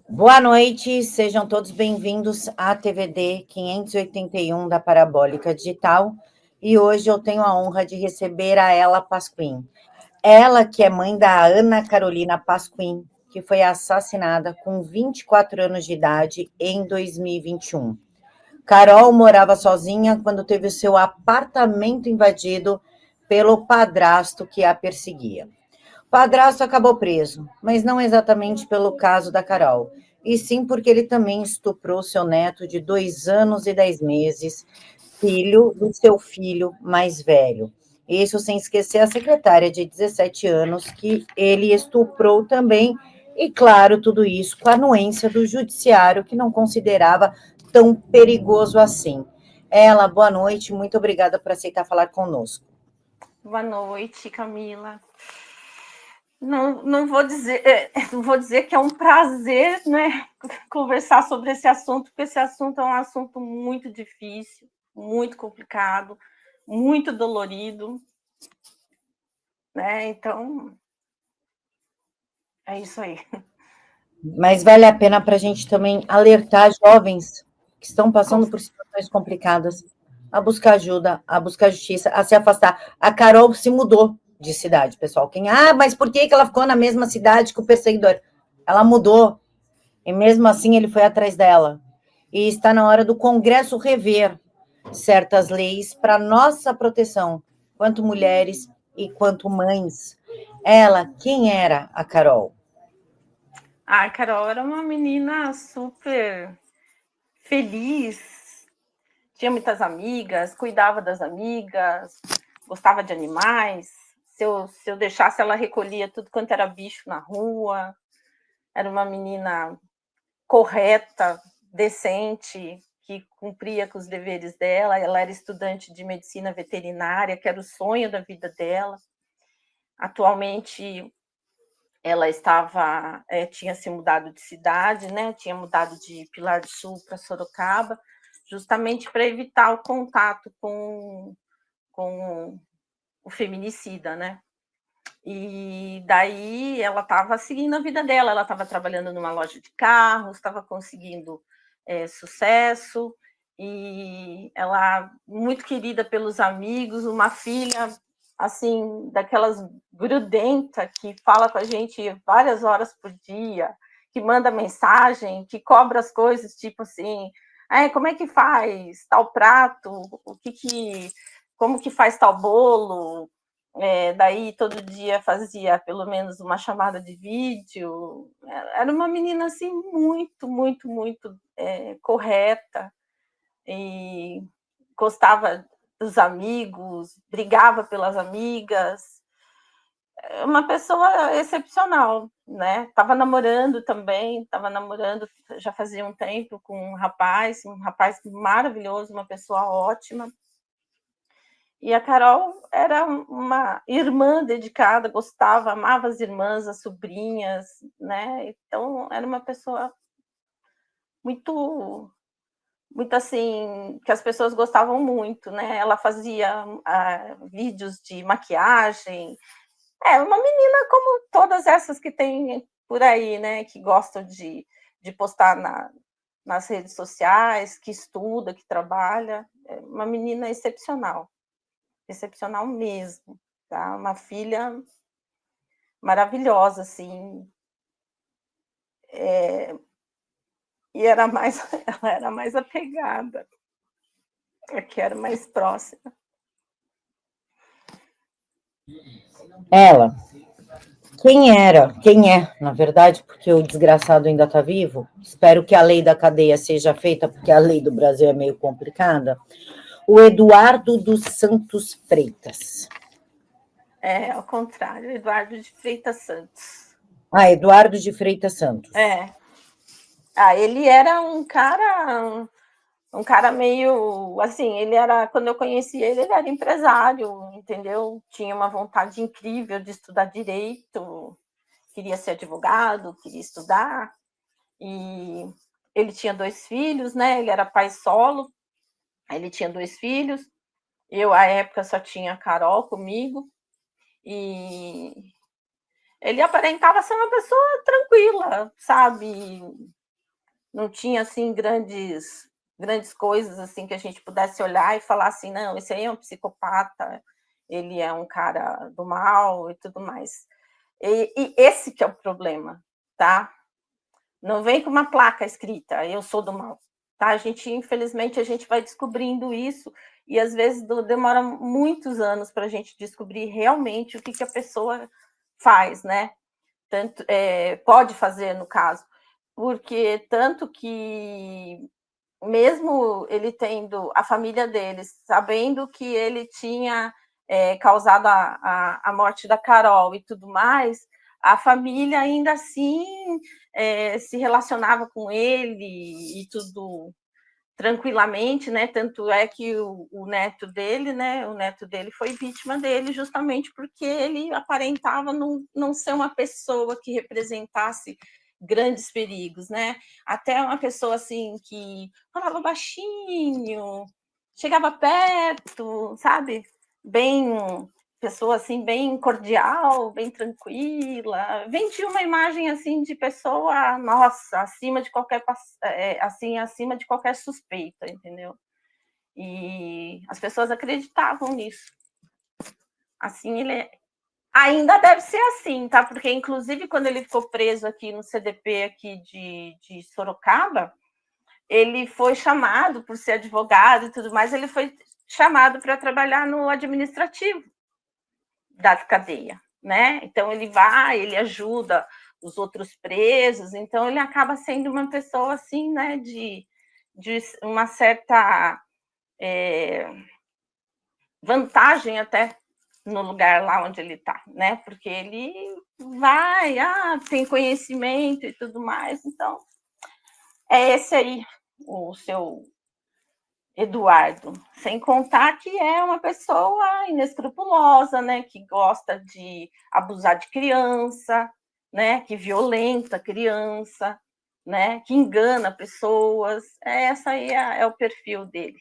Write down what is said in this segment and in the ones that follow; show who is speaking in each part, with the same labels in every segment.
Speaker 1: Boa noite, sejam todos bem-vindos à TVD 581 da Parabólica Digital. E hoje eu tenho a honra de receber a Ela Pasquim. Ela que é mãe da Ana Carolina Pasquim, que foi assassinada com 24 anos de idade em 2021. Carol morava sozinha quando teve o seu apartamento invadido pelo padrasto que a perseguia. O padrasto acabou preso, mas não exatamente pelo caso da Carol, e sim porque ele também estuprou seu neto de 2 anos e 10 meses, filho do seu filho mais velho. Isso sem esquecer a secretária de 17 anos que ele estuprou também, e claro, tudo isso com a anuência do judiciário que não considerava tão perigoso assim. Ela, boa noite, muito obrigada por aceitar falar conosco.
Speaker 2: Boa noite, Camila. Não vou dizer, não vou dizer que é um prazer, né, conversar sobre esse assunto, porque esse assunto é um assunto muito difícil, muito complicado, muito dolorido, né? Então, é isso aí.
Speaker 1: Mas vale a pena para a gente também alertar jovens que estão passando por situações complicadas a buscar ajuda, a buscar justiça, a se afastar. A Carol se mudou de cidade, pessoal. Mas por que ela ficou na mesma cidade que o perseguidor? Ela mudou, e mesmo assim ele foi atrás dela. E está na hora do Congresso rever certas leis para nossa proteção, quanto mulheres e quanto mães. Ela, quem era a Carol?
Speaker 2: A Carol era uma menina super feliz, tinha muitas amigas, cuidava das amigas, gostava de animais. Se eu deixasse, ela recolhia tudo quanto era bicho na rua. Era uma menina correta, decente, que cumpria com os deveres dela. Ela era estudante de medicina veterinária, que era o sonho da vida dela. Atualmente, ela tinha se mudado de cidade, né? Tinha mudado de Pilar do Sul para Sorocaba, justamente para evitar o contato com o feminicida, né? E daí ela estava seguindo a vida dela, ela estava trabalhando numa loja de carros, estava conseguindo sucesso, e ela muito querida pelos amigos, uma filha assim daquelas grudenta que fala com a gente várias horas por dia, que manda mensagem, que cobra as coisas, tipo assim, como é que faz tal prato, como que faz tal bolo. Daí todo dia fazia pelo menos uma chamada de vídeo. Era uma menina assim muito, muito, muito correta, e gostava dos amigos, brigava pelas amigas. É uma pessoa excepcional, né? Estava namorando também, já fazia um tempo com um rapaz maravilhoso, uma pessoa ótima. E a Carol era uma irmã dedicada, gostava, amava as irmãs, as sobrinhas, né? Então, era uma pessoa muito, muito assim, que as pessoas gostavam muito, né? Ela fazia vídeos de maquiagem. É uma menina como todas essas que tem por aí, né? Que gostam de postar nas redes sociais, que estuda, que trabalha. É uma menina excepcional mesmo, tá? Uma filha maravilhosa, assim. E ela era mais apegada, que era mais próxima.
Speaker 1: Ela, quem é, na verdade, porque o desgraçado ainda está vivo, espero que a lei da cadeia seja feita, porque a lei do Brasil é meio complicada, o Eduardo dos Santos Freitas.
Speaker 2: Ao contrário, Eduardo de Freitas Santos.
Speaker 1: Eduardo de Freitas Santos.
Speaker 2: Ele era um cara meio, assim, quando eu conheci ele era empresário, entendeu? Tinha uma vontade incrível de estudar direito, queria ser advogado, queria estudar, e ele tinha 2 filhos, né? Ele era pai solo, ele tinha 2 filhos, eu, à época, só tinha a Carol comigo, e ele aparentava ser uma pessoa tranquila, sabe? não tinha assim grandes coisas assim que a gente pudesse olhar e falar assim, não, esse aí é um psicopata, ele é um cara do mal e tudo mais. E esse que é o problema, tá? Não vem com uma placa escrita, eu sou do mal, tá? Infelizmente, a gente vai descobrindo isso e às vezes demora muitos anos para a gente descobrir realmente o que a pessoa faz, né? Tanto, pode fazer, no caso, porque tanto que mesmo ele tendo a família deles, sabendo que ele tinha causado a morte da Carol e tudo mais, a família ainda assim se relacionava com ele e tudo tranquilamente, né? Tanto é que o neto dele, né? O neto dele foi vítima dele justamente porque ele aparentava não ser uma pessoa que representasse grandes perigos, né? Até uma pessoa assim que falava baixinho, chegava perto, sabe? Bem pessoa assim bem cordial, bem tranquila, vendia uma imagem assim de pessoa, nossa, acima de qualquer assim, acima de qualquer suspeita, entendeu? E as pessoas acreditavam nisso. Assim, ele ainda deve ser assim, tá? Porque inclusive quando ele ficou preso aqui no CDP aqui de Sorocaba, ele foi chamado por ser advogado e tudo mais, ele foi chamado para trabalhar no administrativo da cadeia, né? Então ele vai, ele ajuda os outros presos, então ele acaba sendo uma pessoa assim, né, de uma certa vantagem até no lugar lá onde ele está, né? Porque ele vai, tem conhecimento e tudo mais, então é esse aí o seu Eduardo, sem contar que é uma pessoa inescrupulosa, né, que gosta de abusar de criança, né, que violenta criança, né, que engana pessoas. Essa aí é o perfil dele.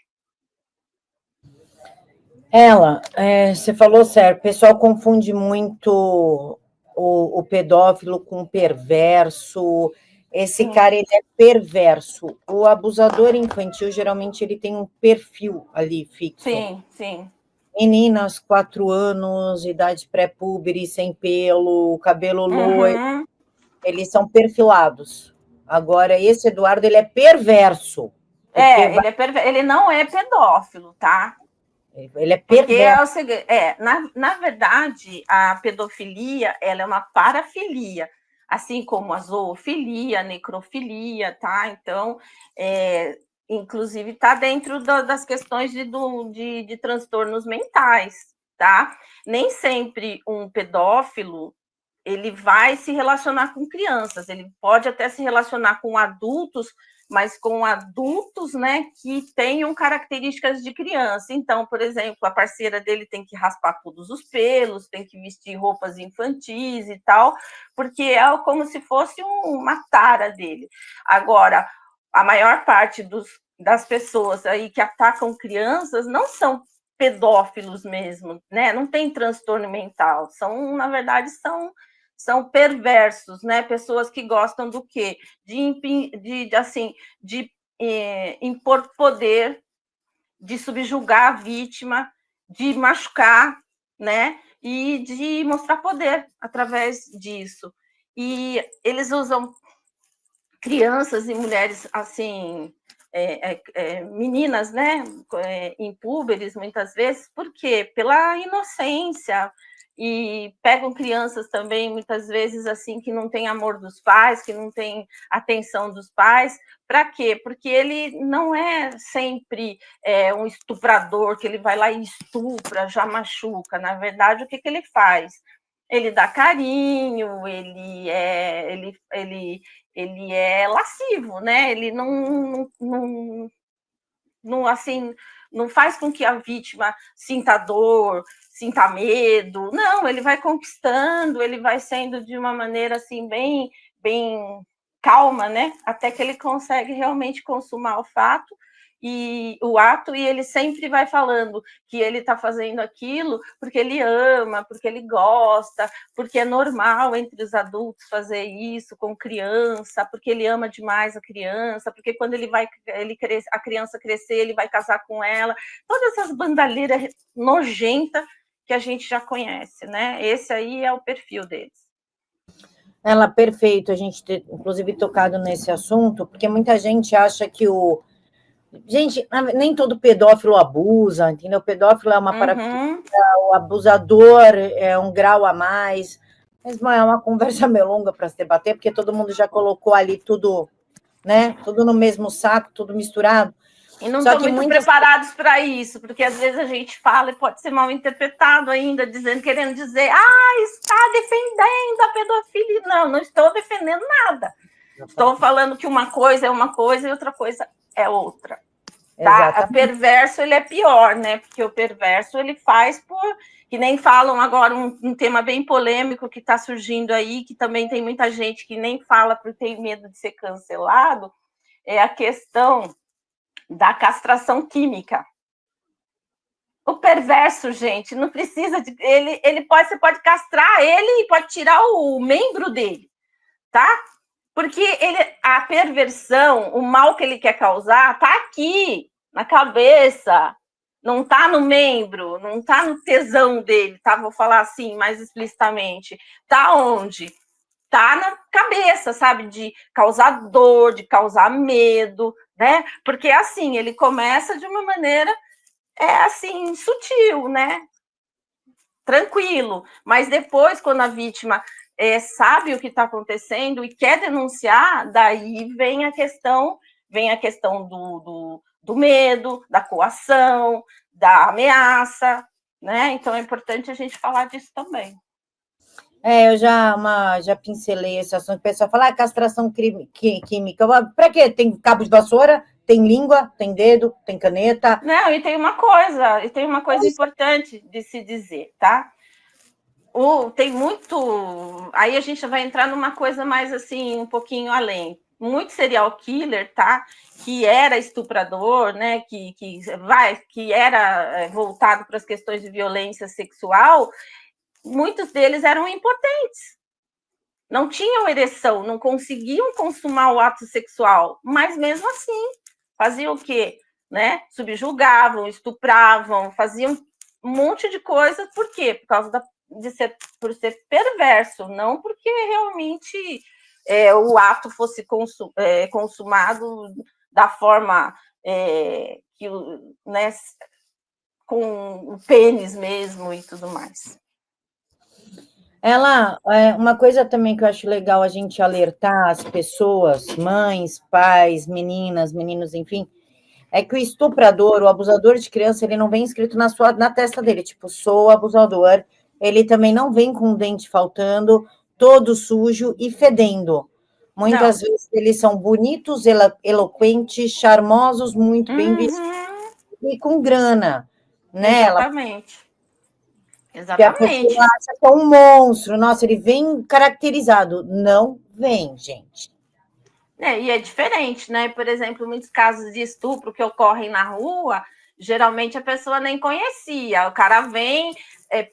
Speaker 1: Você falou certo, o pessoal confunde muito o pedófilo com o perverso. Esse cara, ele é perverso. O abusador infantil, geralmente, ele tem um perfil ali fixo.
Speaker 2: Sim, sim.
Speaker 1: Meninas, 4 anos, idade pré-púbere, sem pelo, cabelo loiro, eles são perfilados. Agora, esse Eduardo, ele é perverso.
Speaker 2: Ele não é pedófilo, tá?
Speaker 1: Ele é
Speaker 2: porque
Speaker 1: perverso.
Speaker 2: É o seguinte, na verdade, a pedofilia ela é uma parafilia, assim como a zoofilia, a necrofilia, tá? Então, inclusive, está dentro das questões de transtornos mentais, tá? Nem sempre um pedófilo ele vai se relacionar com crianças, ele pode até se relacionar com adultos, mas com adultos, né, que tenham características de criança. Então, por exemplo, a parceira dele tem que raspar todos os pelos, tem que vestir roupas infantis e tal, porque é como se fosse uma tara dele. Agora, a maior parte das pessoas aí que atacam crianças não são pedófilos mesmo, né? Não tem transtorno mental, na verdade, são perversos, né? Pessoas que gostam do quê? De impor poder, de subjugar a vítima, de machucar, né? E de mostrar poder através disso. E eles usam crianças e mulheres assim, meninas, né, impúberes muitas vezes, por quê? Pela inocência, e pegam crianças também muitas vezes assim que não tem amor dos pais, que não tem atenção dos pais. Para quê? Porque ele não é sempre um estuprador que ele vai lá e estupra, já machuca. Na verdade, o que ele faz? Ele dá carinho, ele é lascivo, né? Ele assim, não faz com que a vítima sinta dor, sinta medo. Não, ele vai conquistando, ele vai sendo de uma maneira assim bem calma, né? Até que ele consegue realmente consumar o fato o ato, e ele sempre vai falando que ele está fazendo aquilo porque ele ama, porque ele gosta, porque é normal entre os adultos fazer isso com criança, porque ele ama demais a criança, porque quando a criança crescer, ele vai casar com ela. Todas essas bandalheiras nojentas que a gente já conhece, né? Esse aí é o perfil deles.
Speaker 1: Ela, perfeito, a gente ter, inclusive, tocado nesse assunto, porque muita gente acha que Gente, nem todo pedófilo abusa, entendeu? O pedófilo é uma parafilia, o abusador é um grau a mais. Mas é uma conversa meio longa para se debater, porque todo mundo já colocou ali tudo, né? Tudo no mesmo saco, tudo misturado.
Speaker 2: E não estão muito preparados para isso, porque às vezes a gente fala e pode ser mal interpretado ainda, querendo dizer, está defendendo a pedofilia. Não, não estou defendendo nada. Estou falando que uma coisa é uma coisa e outra coisa é outra. Tá? O perverso, ele é pior, né? Porque o perverso, ele faz que nem falam agora, um tema bem polêmico que está surgindo aí, que também tem muita gente que nem fala porque tem medo de ser cancelado, é a questão da castração química. O perverso, gente, não precisa de... Você pode castrar ele e pode tirar o membro dele, tá? Porque a perversão, o mal que ele quer causar, tá aqui, na cabeça, não tá no membro, não tá no tesão dele, tá? Vou falar assim, mais explicitamente. Tá onde? Tá na cabeça, sabe? De causar dor, de causar medo, né? Porque, assim, ele começa de uma maneira, assim, sutil, né? Tranquilo. Mas depois, quando a vítima sabe o que está acontecendo e quer denunciar, daí vem a questão do medo, da coação, da ameaça, né? Então é importante a gente falar disso também.
Speaker 1: Eu já pincelei esse assunto. O pessoal fala, castração química. Para quê? Tem cabo de vassoura, tem língua, tem dedo, tem caneta.
Speaker 2: Não, e tem uma coisa importante de se dizer, tá? Tem muito... Aí a gente vai entrar numa coisa mais assim, um pouquinho além. Muito serial killer, tá? Que era estuprador, né? Que era voltado para as questões de violência sexual. Muitos deles eram impotentes. Não tinham ereção, não conseguiam consumar o ato sexual. Mas mesmo assim, faziam o quê? Né? Subjugavam, estupravam, faziam um monte de coisa. Por quê? Por causa por ser perverso, não porque realmente o ato fosse consumado da forma que, né, com o pênis mesmo e tudo mais.
Speaker 1: Uma coisa também que eu acho legal a gente alertar as pessoas, mães, pais, meninas, meninos, enfim, é que o estuprador, o abusador de criança, ele não vem escrito na testa dele, tipo, sou abusador. Ele também não vem com o dente faltando, todo sujo e fedendo. Muitas vezes eles são bonitos, eloquentes, charmosos, muito bem vestidos e com grana, né?
Speaker 2: Exatamente.
Speaker 1: Que a pessoa acha que é um monstro. Nossa, ele vem caracterizado. Não vem, gente.
Speaker 2: E é diferente, né? Por exemplo, muitos casos de estupro que ocorrem na rua, geralmente a pessoa nem conhecia. O cara vem,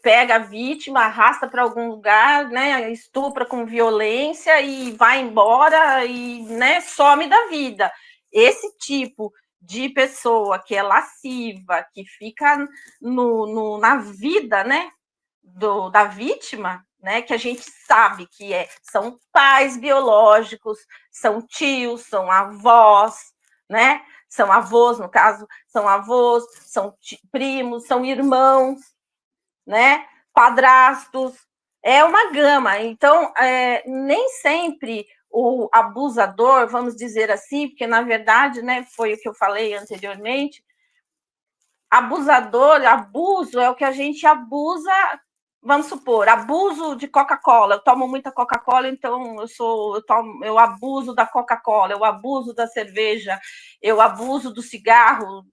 Speaker 2: pega a vítima, arrasta para algum lugar, né? Estupra com violência e vai embora e, né, some da vida. Esse tipo de pessoa que é lasciva, que fica na vida, né, da vítima, né, que a gente sabe que são pais biológicos, são tios, são avós, né? São avós, no caso, são avós, são primos, são irmãos, né? Padrastos, é uma gama. Então, nem sempre o abusador, vamos dizer assim, porque na verdade, né, foi o que eu falei anteriormente, abuso é o que a gente abusa. Vamos supor, abuso de Coca-Cola. Eu tomo muita Coca-Cola, então eu abuso da Coca-Cola, eu abuso da cerveja, eu abuso do cigarro,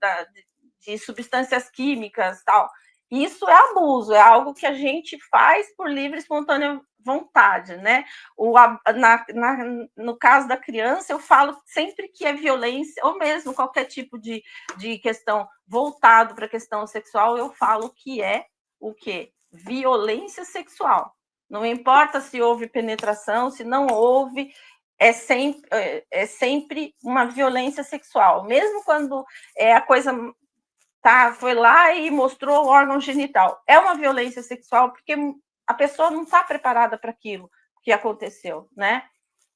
Speaker 2: de substâncias químicas, tal. Isso é abuso, é algo que a gente faz por livre e espontânea vontade, né? No caso da criança, eu falo sempre que é violência, ou mesmo qualquer tipo de questão voltado para a questão sexual, eu falo que é o quê? Violência sexual. Não importa se houve penetração, se não houve, é sempre uma violência sexual, mesmo quando a coisa foi lá e mostrou o órgão genital. É uma violência sexual porque a pessoa não está preparada para aquilo que aconteceu, né?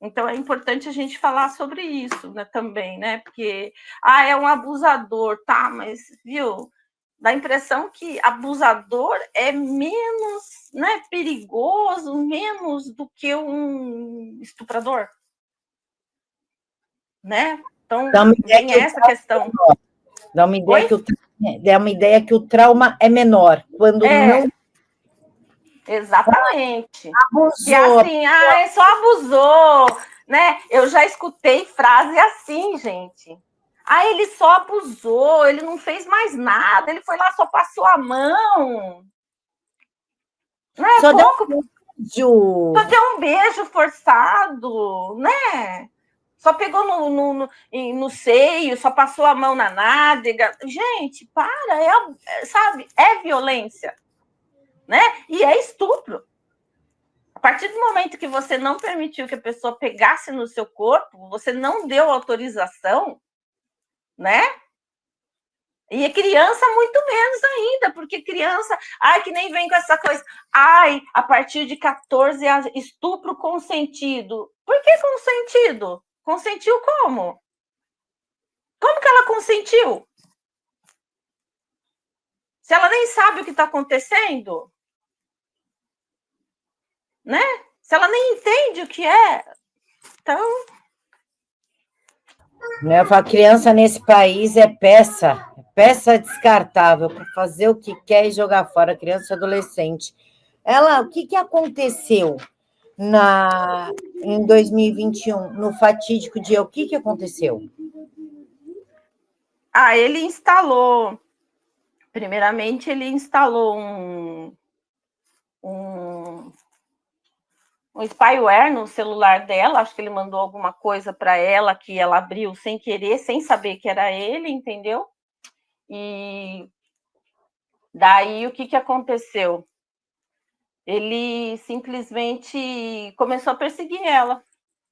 Speaker 2: Então é importante a gente falar sobre isso, né, também, né? Porque é um abusador, tá? Mas viu? Dá a impressão que abusador é menos, né, perigoso, menos do que um estuprador, né? Então vem essa questão.
Speaker 1: Dá uma ideia que o trauma é menor quando não.
Speaker 2: Exatamente.
Speaker 1: Abusou.
Speaker 2: E assim, só abusou, né? Eu já escutei frase assim, gente. Ele só abusou, ele não fez mais nada, ele foi lá, só passou a mão. Né?
Speaker 1: Só deu
Speaker 2: um beijo forçado, né? Só pegou no seio, só passou a mão na nádega. Gente, sabe? É violência, né? E é estupro. A partir do momento que você não permitiu que a pessoa pegasse no seu corpo, você não deu autorização, né? E criança muito menos ainda, porque criança, que nem vem com essa coisa, a partir de 14 anos, estupro consentido. Por que consentido? Consentiu como? Como que ela consentiu? Se ela nem sabe o que está acontecendo, né? Se ela nem entende o que é, então...
Speaker 1: A criança nesse país é peça descartável para fazer o que quer e jogar fora, criança e adolescente. O que aconteceu em 2021, no fatídico dia? O que aconteceu?
Speaker 2: Ele instalou, primeiramente, um spyware no celular dela, acho que ele mandou alguma coisa para ela que ela abriu sem querer, sem saber que era ele, entendeu? E daí o que aconteceu? Ele simplesmente começou a perseguir ela.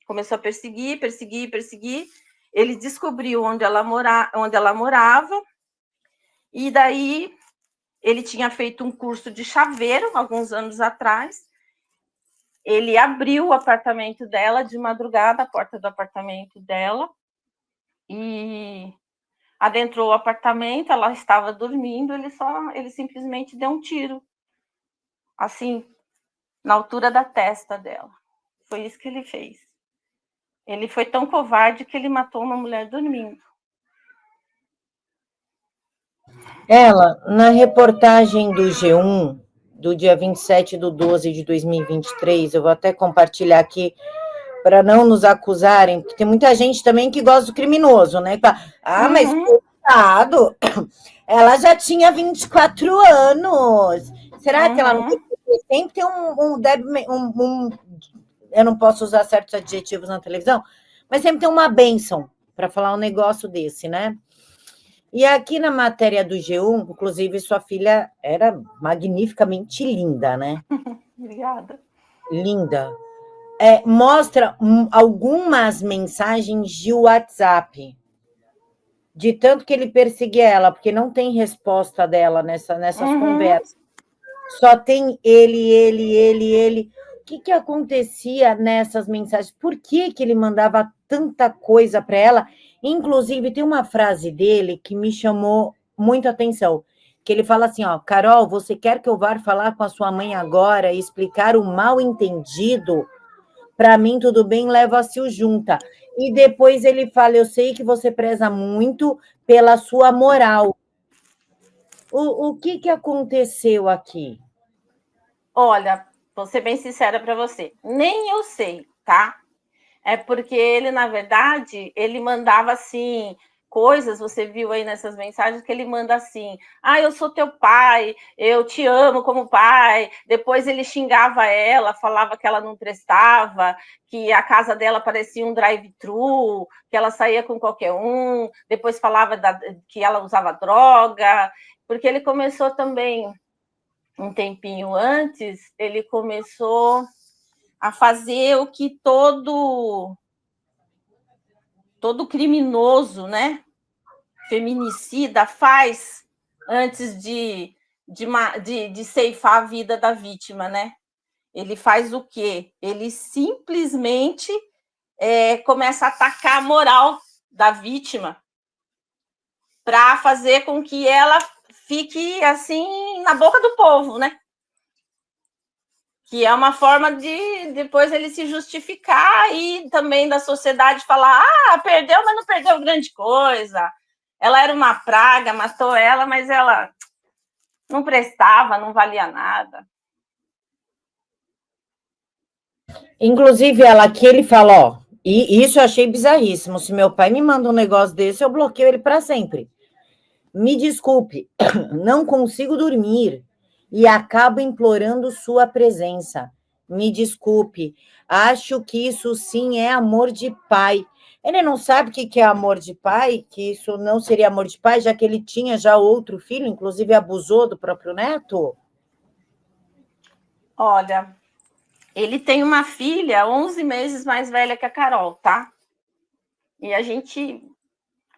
Speaker 2: Começou a perseguir. Ele descobriu onde ela morava, e daí ele tinha feito um curso de chaveiro alguns anos atrás. Ele abriu o apartamento dela de madrugada, a porta do apartamento dela, e adentrou o apartamento, ela estava dormindo, ele simplesmente deu um tiro, assim, na altura da testa dela. Foi isso que ele fez. Ele foi tão covarde que ele matou uma mulher dormindo.
Speaker 1: Ela, na reportagem do G1, do dia 27/12/2023, eu vou até compartilhar aqui para não nos acusarem, porque tem muita gente também que gosta do criminoso, né? Mas coitado, ela já tinha 24 anos. Será que ela não sempre tem eu não posso usar certos adjetivos na televisão, mas sempre tem uma bênção para falar um negócio desse, né? E aqui na matéria do G1, inclusive, sua filha era magnificamente linda, né?
Speaker 2: Obrigada.
Speaker 1: Linda. Mostra algumas mensagens de WhatsApp, de tanto que ele perseguia ela, porque não tem resposta dela nessas conversas. Só tem ele. O que acontecia nessas mensagens? Por que ele mandava tanta coisa para ela? Inclusive, tem uma frase dele que me chamou muita atenção, que ele fala assim, Carol, você quer que eu vá falar com a sua mãe agora e explicar o mal-entendido? Para mim, tudo bem, leva-se o junta. E depois ele fala, eu sei que você preza muito pela sua moral. O que aconteceu aqui?
Speaker 2: Olha, vou ser bem sincera para você, nem eu sei, tá? É porque ele, na verdade, ele mandava assim, coisas, você viu aí nessas mensagens, que ele manda assim: ah, eu sou teu pai, eu te amo como pai. Depois ele xingava ela, falava que ela não prestava, que a casa dela parecia um drive-thru, que ela saía com qualquer um. Depois falava que ela usava droga, porque ele começou também, um tempinho antes, ele começou a fazer o que todo criminoso, né, feminicida faz antes de ceifar a vida da vítima, né? Ele faz o quê? Ele simplesmente começa a atacar a moral da vítima para fazer com que ela fique assim na boca do povo, né? Que é uma forma de depois ele se justificar e também da sociedade falar: ah, perdeu, mas não perdeu grande coisa. Ela era uma praga, matou ela, mas ela não prestava, não valia nada.
Speaker 1: Inclusive, ela aqui, ele fala, ó, e isso eu achei bizarríssimo. Se meu pai me manda um negócio desse, eu bloqueio ele para sempre. Me desculpe, não consigo dormir e acabo implorando sua presença. Me desculpe, acho que isso sim é amor de pai. Ele não sabe o que é amor de pai, que isso não seria amor de pai, já que ele tinha já outro filho, inclusive abusou do próprio neto?
Speaker 2: Olha, ele tem uma filha 11 meses mais velha que a Carol, tá? E a gente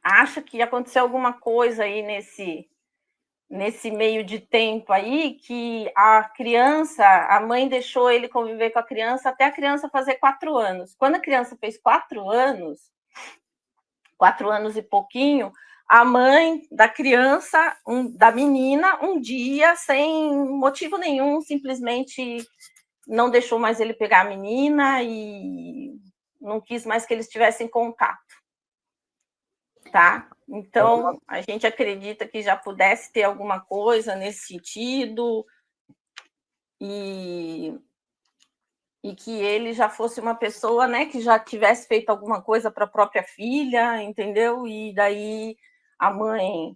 Speaker 2: acha que aconteceu alguma coisa aí nesse meio de tempo aí, que a criança, a mãe deixou ele conviver com a criança até a criança fazer 4 anos. Quando a criança fez 4 anos e pouquinho, a mãe da criança, da menina, um dia, sem motivo nenhum, simplesmente não deixou mais ele pegar a menina e não quis mais que eles tivessem contato, tá? Então, a gente acredita que já pudesse ter alguma coisa nesse sentido e que ele já fosse uma pessoa, né, que já tivesse feito alguma coisa para a própria filha, entendeu? E daí a mãe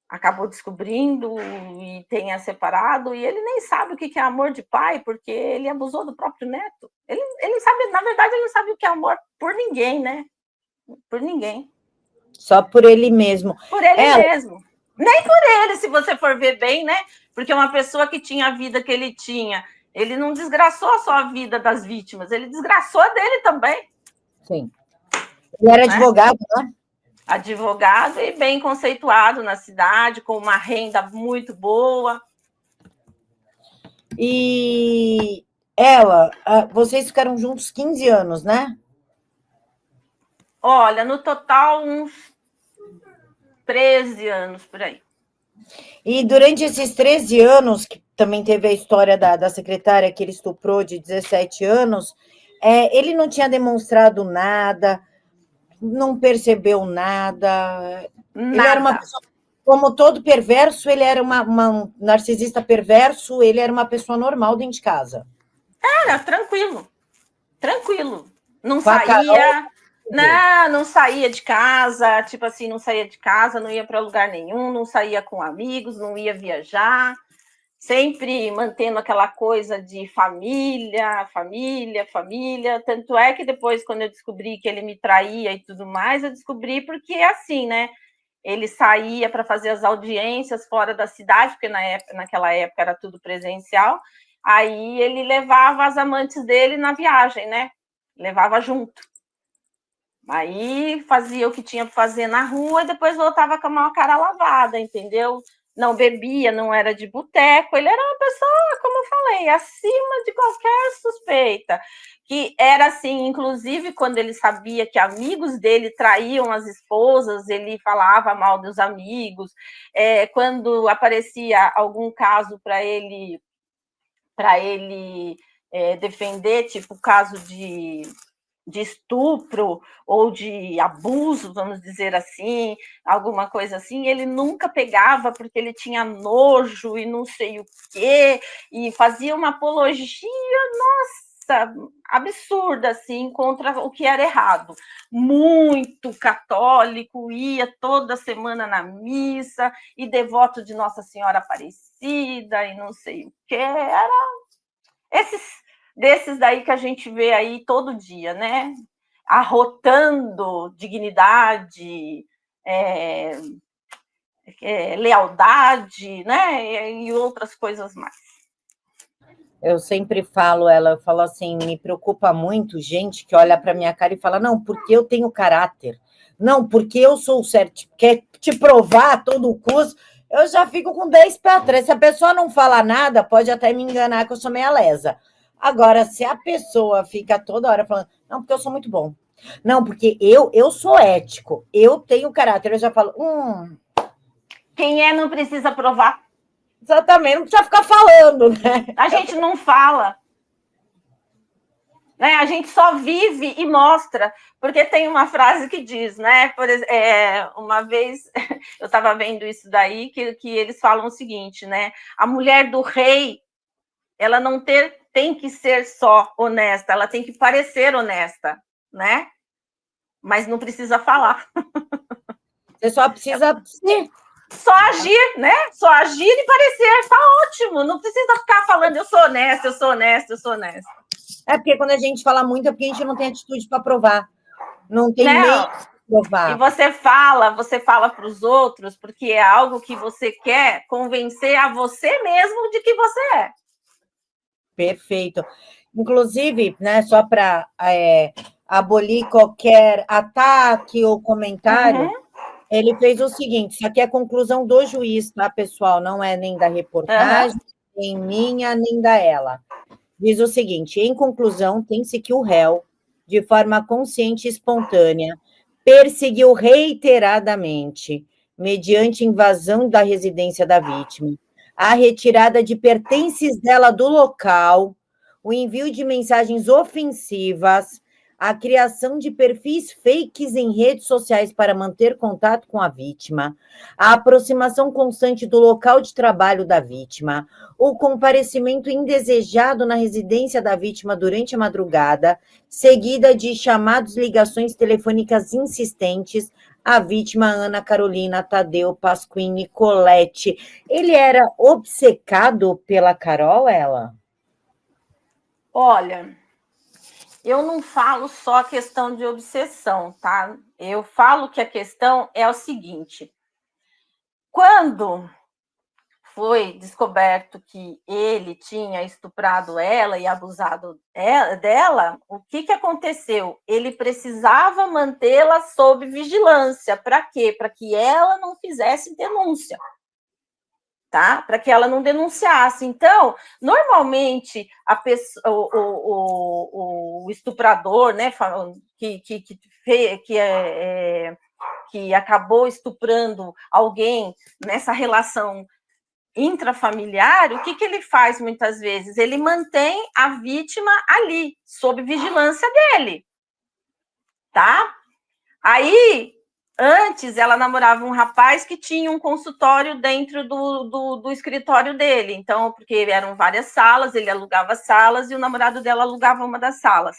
Speaker 2: acabou descobrindo e tenha separado, e ele nem sabe o que é amor de pai, porque ele abusou do próprio neto. Ele sabe, na verdade, ele não sabe o que é amor por ninguém, né? Por ninguém.
Speaker 1: Só por ele mesmo.
Speaker 2: Por ele mesmo. Nem por ele, se você for ver bem, né? Porque uma pessoa que tinha a vida que ele tinha, ele não desgraçou só a vida das vítimas, ele desgraçou a dele também.
Speaker 1: Sim. Ele era advogado, né?
Speaker 2: Advogado e bem conceituado na cidade, com uma renda muito boa.
Speaker 1: E ela, vocês ficaram juntos 15 anos, né?
Speaker 2: Olha, no total, uns 13 anos por aí.
Speaker 1: E durante esses 13 anos, que também teve a história da secretária que ele estuprou de 17 anos, ele não tinha demonstrado nada, não percebeu nada. Ele era uma pessoa, como todo perverso, ele era um narcisista perverso, ele era uma pessoa normal dentro de casa.
Speaker 2: Era, tranquilo. Não saía, não saía de casa, tipo assim, não saía de casa, não ia para lugar nenhum, não saía com amigos, não ia viajar, sempre mantendo aquela coisa de família. Tanto é que depois, quando eu descobri que ele me traía e tudo mais, eu descobri porque é assim, né? Ele saía para fazer as audiências fora da cidade, porque naquela época era tudo presencial. Aí ele levava as amantes dele na viagem, né? Levava junto. Aí fazia o que tinha para fazer na rua e depois voltava com uma cara lavada, entendeu? Não bebia, não era de boteco. Ele era uma pessoa, como eu falei, acima de qualquer suspeita. Que era assim, inclusive quando ele sabia que amigos dele traíam as esposas, ele falava mal dos amigos. Quando aparecia algum caso para ele defender, tipo caso de estupro ou de abuso, vamos dizer assim, alguma coisa assim, ele nunca pegava porque ele tinha nojo e não sei o quê, e fazia uma apologia, nossa, absurda, assim, contra o que era errado. Muito católico, ia toda semana na missa, e devoto de Nossa Senhora Aparecida, e não sei o que. Era desses daí que a gente vê aí todo dia, né? Arrotando dignidade, lealdade, né? E outras coisas mais.
Speaker 1: Eu sempre falo, eu falo assim, me preocupa muito gente que olha para minha cara e fala, não, porque eu tenho caráter, não, porque eu sou certo, quer te provar a todo custo, eu já fico com 10 pés atrás. Se a pessoa não fala nada, pode até me enganar que eu sou meia lesa. Agora, se a pessoa fica toda hora falando, não, porque eu sou muito bom, não, porque eu sou ético, eu tenho caráter, eu já falo,
Speaker 2: Quem não precisa provar.
Speaker 1: Exatamente, não precisa ficar falando, né?
Speaker 2: A gente não fala. Né? A gente só vive e mostra, porque tem uma frase que diz, né? Por exemplo, uma vez eu estava vendo isso daí, que eles falam o seguinte, né? A mulher do rei, ela não tem que ser só honesta, ela tem que parecer honesta, né? Mas não precisa falar.
Speaker 1: Você só precisa ser.
Speaker 2: Só agir, né? Só agir e parecer, tá ótimo. Não precisa ficar falando, eu sou honesta, eu sou honesta, eu sou honesta.
Speaker 1: É porque quando a gente fala muito é porque a gente não tem atitude para provar. Não tem
Speaker 2: Não.
Speaker 1: meio de provar.
Speaker 2: E você fala para os outros porque é algo que você quer convencer a você mesmo de que você é.
Speaker 1: Perfeito. Inclusive, né, só para abolir qualquer ataque ou comentário, ele fez o seguinte, isso aqui é a conclusão do juiz, tá, pessoal? Não é nem da reportagem, nem minha, nem da ela. Diz o seguinte, em conclusão, tem-se que o réu, de forma consciente e espontânea, perseguiu reiteradamente, mediante invasão da residência da vítima, a retirada de pertences dela do local, o envio de mensagens ofensivas, a criação de perfis fakes em redes sociais para manter contato com a vítima, a aproximação constante do local de trabalho da vítima, o comparecimento indesejado na residência da vítima durante a madrugada, seguida de chamados, ligações telefônicas insistentes à vítima Ana Carolina Tadeu Pasquim Nicoletti. Ele era obcecado pela Carol, ela?
Speaker 2: Olha, eu não falo só a questão de obsessão, tá? Eu falo que a questão é o seguinte: quando foi descoberto que ele tinha estuprado ela e abusado dela, o que aconteceu? Ele precisava mantê-la sob vigilância. Para quê? Para que ela não fizesse denúncia. Tá? Para que ela não denunciasse. Então, normalmente, a pessoa, o estuprador, né, que acabou estuprando alguém nessa relação intrafamiliar, o que ele faz muitas vezes? Ele mantém a vítima ali, sob vigilância dele. Tá? Aí, antes, ela namorava um rapaz que tinha um consultório dentro do escritório dele. Então, porque eram várias salas, ele alugava salas e o namorado dela alugava uma das salas.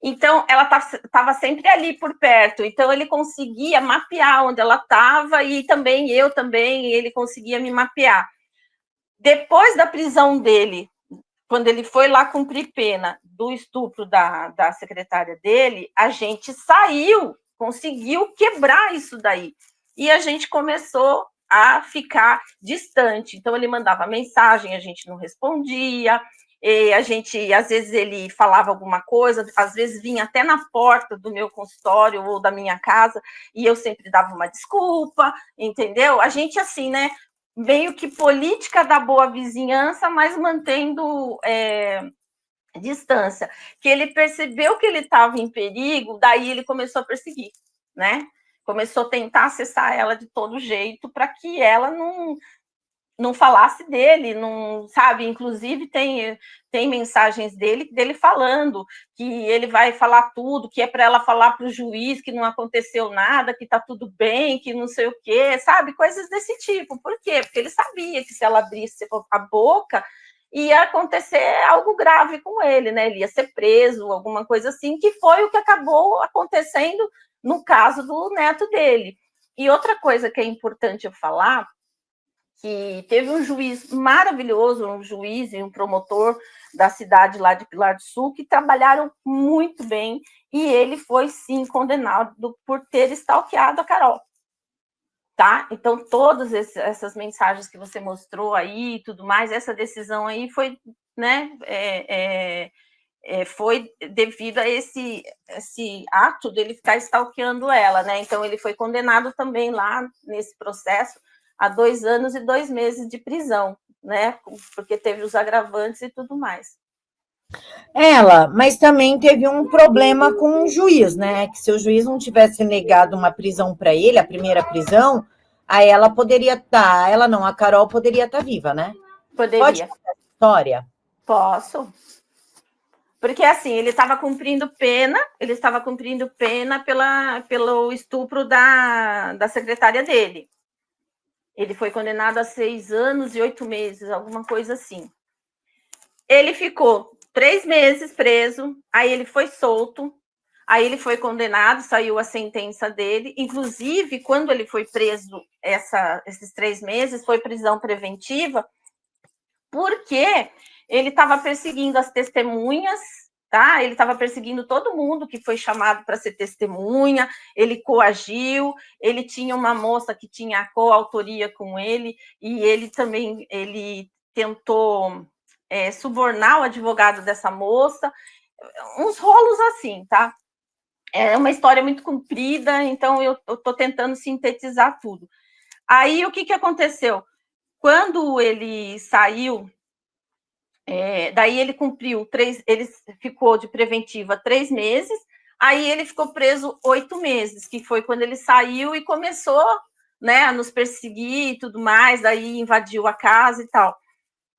Speaker 2: Então, ela estava sempre ali por perto. Então, ele conseguia mapear onde ela estava e também, ele conseguia me mapear. Depois da prisão dele, quando ele foi lá cumprir pena do estupro da secretária dele, a gente conseguiu quebrar isso daí. E a gente começou a ficar distante. Então, ele mandava mensagem, a gente não respondia, e a gente, às vezes, ele falava alguma coisa, às vezes vinha até na porta do meu consultório ou da minha casa, e eu sempre dava uma desculpa, entendeu? A gente, assim, né, meio que política da boa vizinhança, mas mantendo distância. Que ele percebeu que ele estava em perigo, daí ele começou a perseguir, né? Começou a tentar acessar ela de todo jeito para que ela não falasse dele, não, sabe? Inclusive tem mensagens dele falando que ele vai falar tudo, que é para ela falar para o juiz que não aconteceu nada, que está tudo bem, que não sei o quê, sabe? Coisas desse tipo. Por quê? Porque ele sabia que se ela abrisse a boca, ia acontecer algo grave com ele, né? Ele ia ser preso, alguma coisa assim, que foi o que acabou acontecendo no caso do neto dele. E outra coisa que é importante eu falar, que teve um juiz maravilhoso, um juiz e um promotor da cidade lá de Pilar do Sul, que trabalharam muito bem, e ele foi, sim, condenado por ter stalkeado a Carol. Tá? Então, todas essas mensagens que você mostrou aí e tudo mais, essa decisão aí foi, né, foi devido a esse ato dele ficar stalkeando ela, né? Então, ele foi condenado também lá nesse processo a 2 anos e 2 meses de prisão, né? Porque teve os agravantes e tudo mais.
Speaker 1: Mas também teve um problema com o juiz, né? Que se o juiz não tivesse negado uma prisão para ele, a primeira prisão, aí ela poderia estar, ela não, a Carol poderia estar viva, né?
Speaker 2: Poderia.
Speaker 1: Pode contar a história?
Speaker 2: Posso. Porque, assim, ele estava cumprindo pena pelo estupro da secretária dele. Ele foi condenado a 6 anos e 8 meses, alguma coisa assim. Ele ficou 3 meses preso, aí ele foi solto, aí ele foi condenado, saiu a sentença dele. Inclusive, quando ele foi preso esses 3 meses, foi prisão preventiva, porque ele estava perseguindo as testemunhas, tá? Ele estava perseguindo todo mundo que foi chamado para ser testemunha, ele coagiu, ele tinha uma moça que tinha coautoria com ele, e ele também, ele tentou subornar o advogado dessa moça, uns rolos assim, tá? É uma história muito comprida, então eu estou tentando sintetizar tudo. Aí, o que aconteceu? Quando ele saiu, daí ele cumpriu ele ficou de preventiva 3 meses, aí ele ficou preso 8 meses, que foi quando ele saiu e começou, né, a nos perseguir e tudo mais, daí invadiu a casa e tal.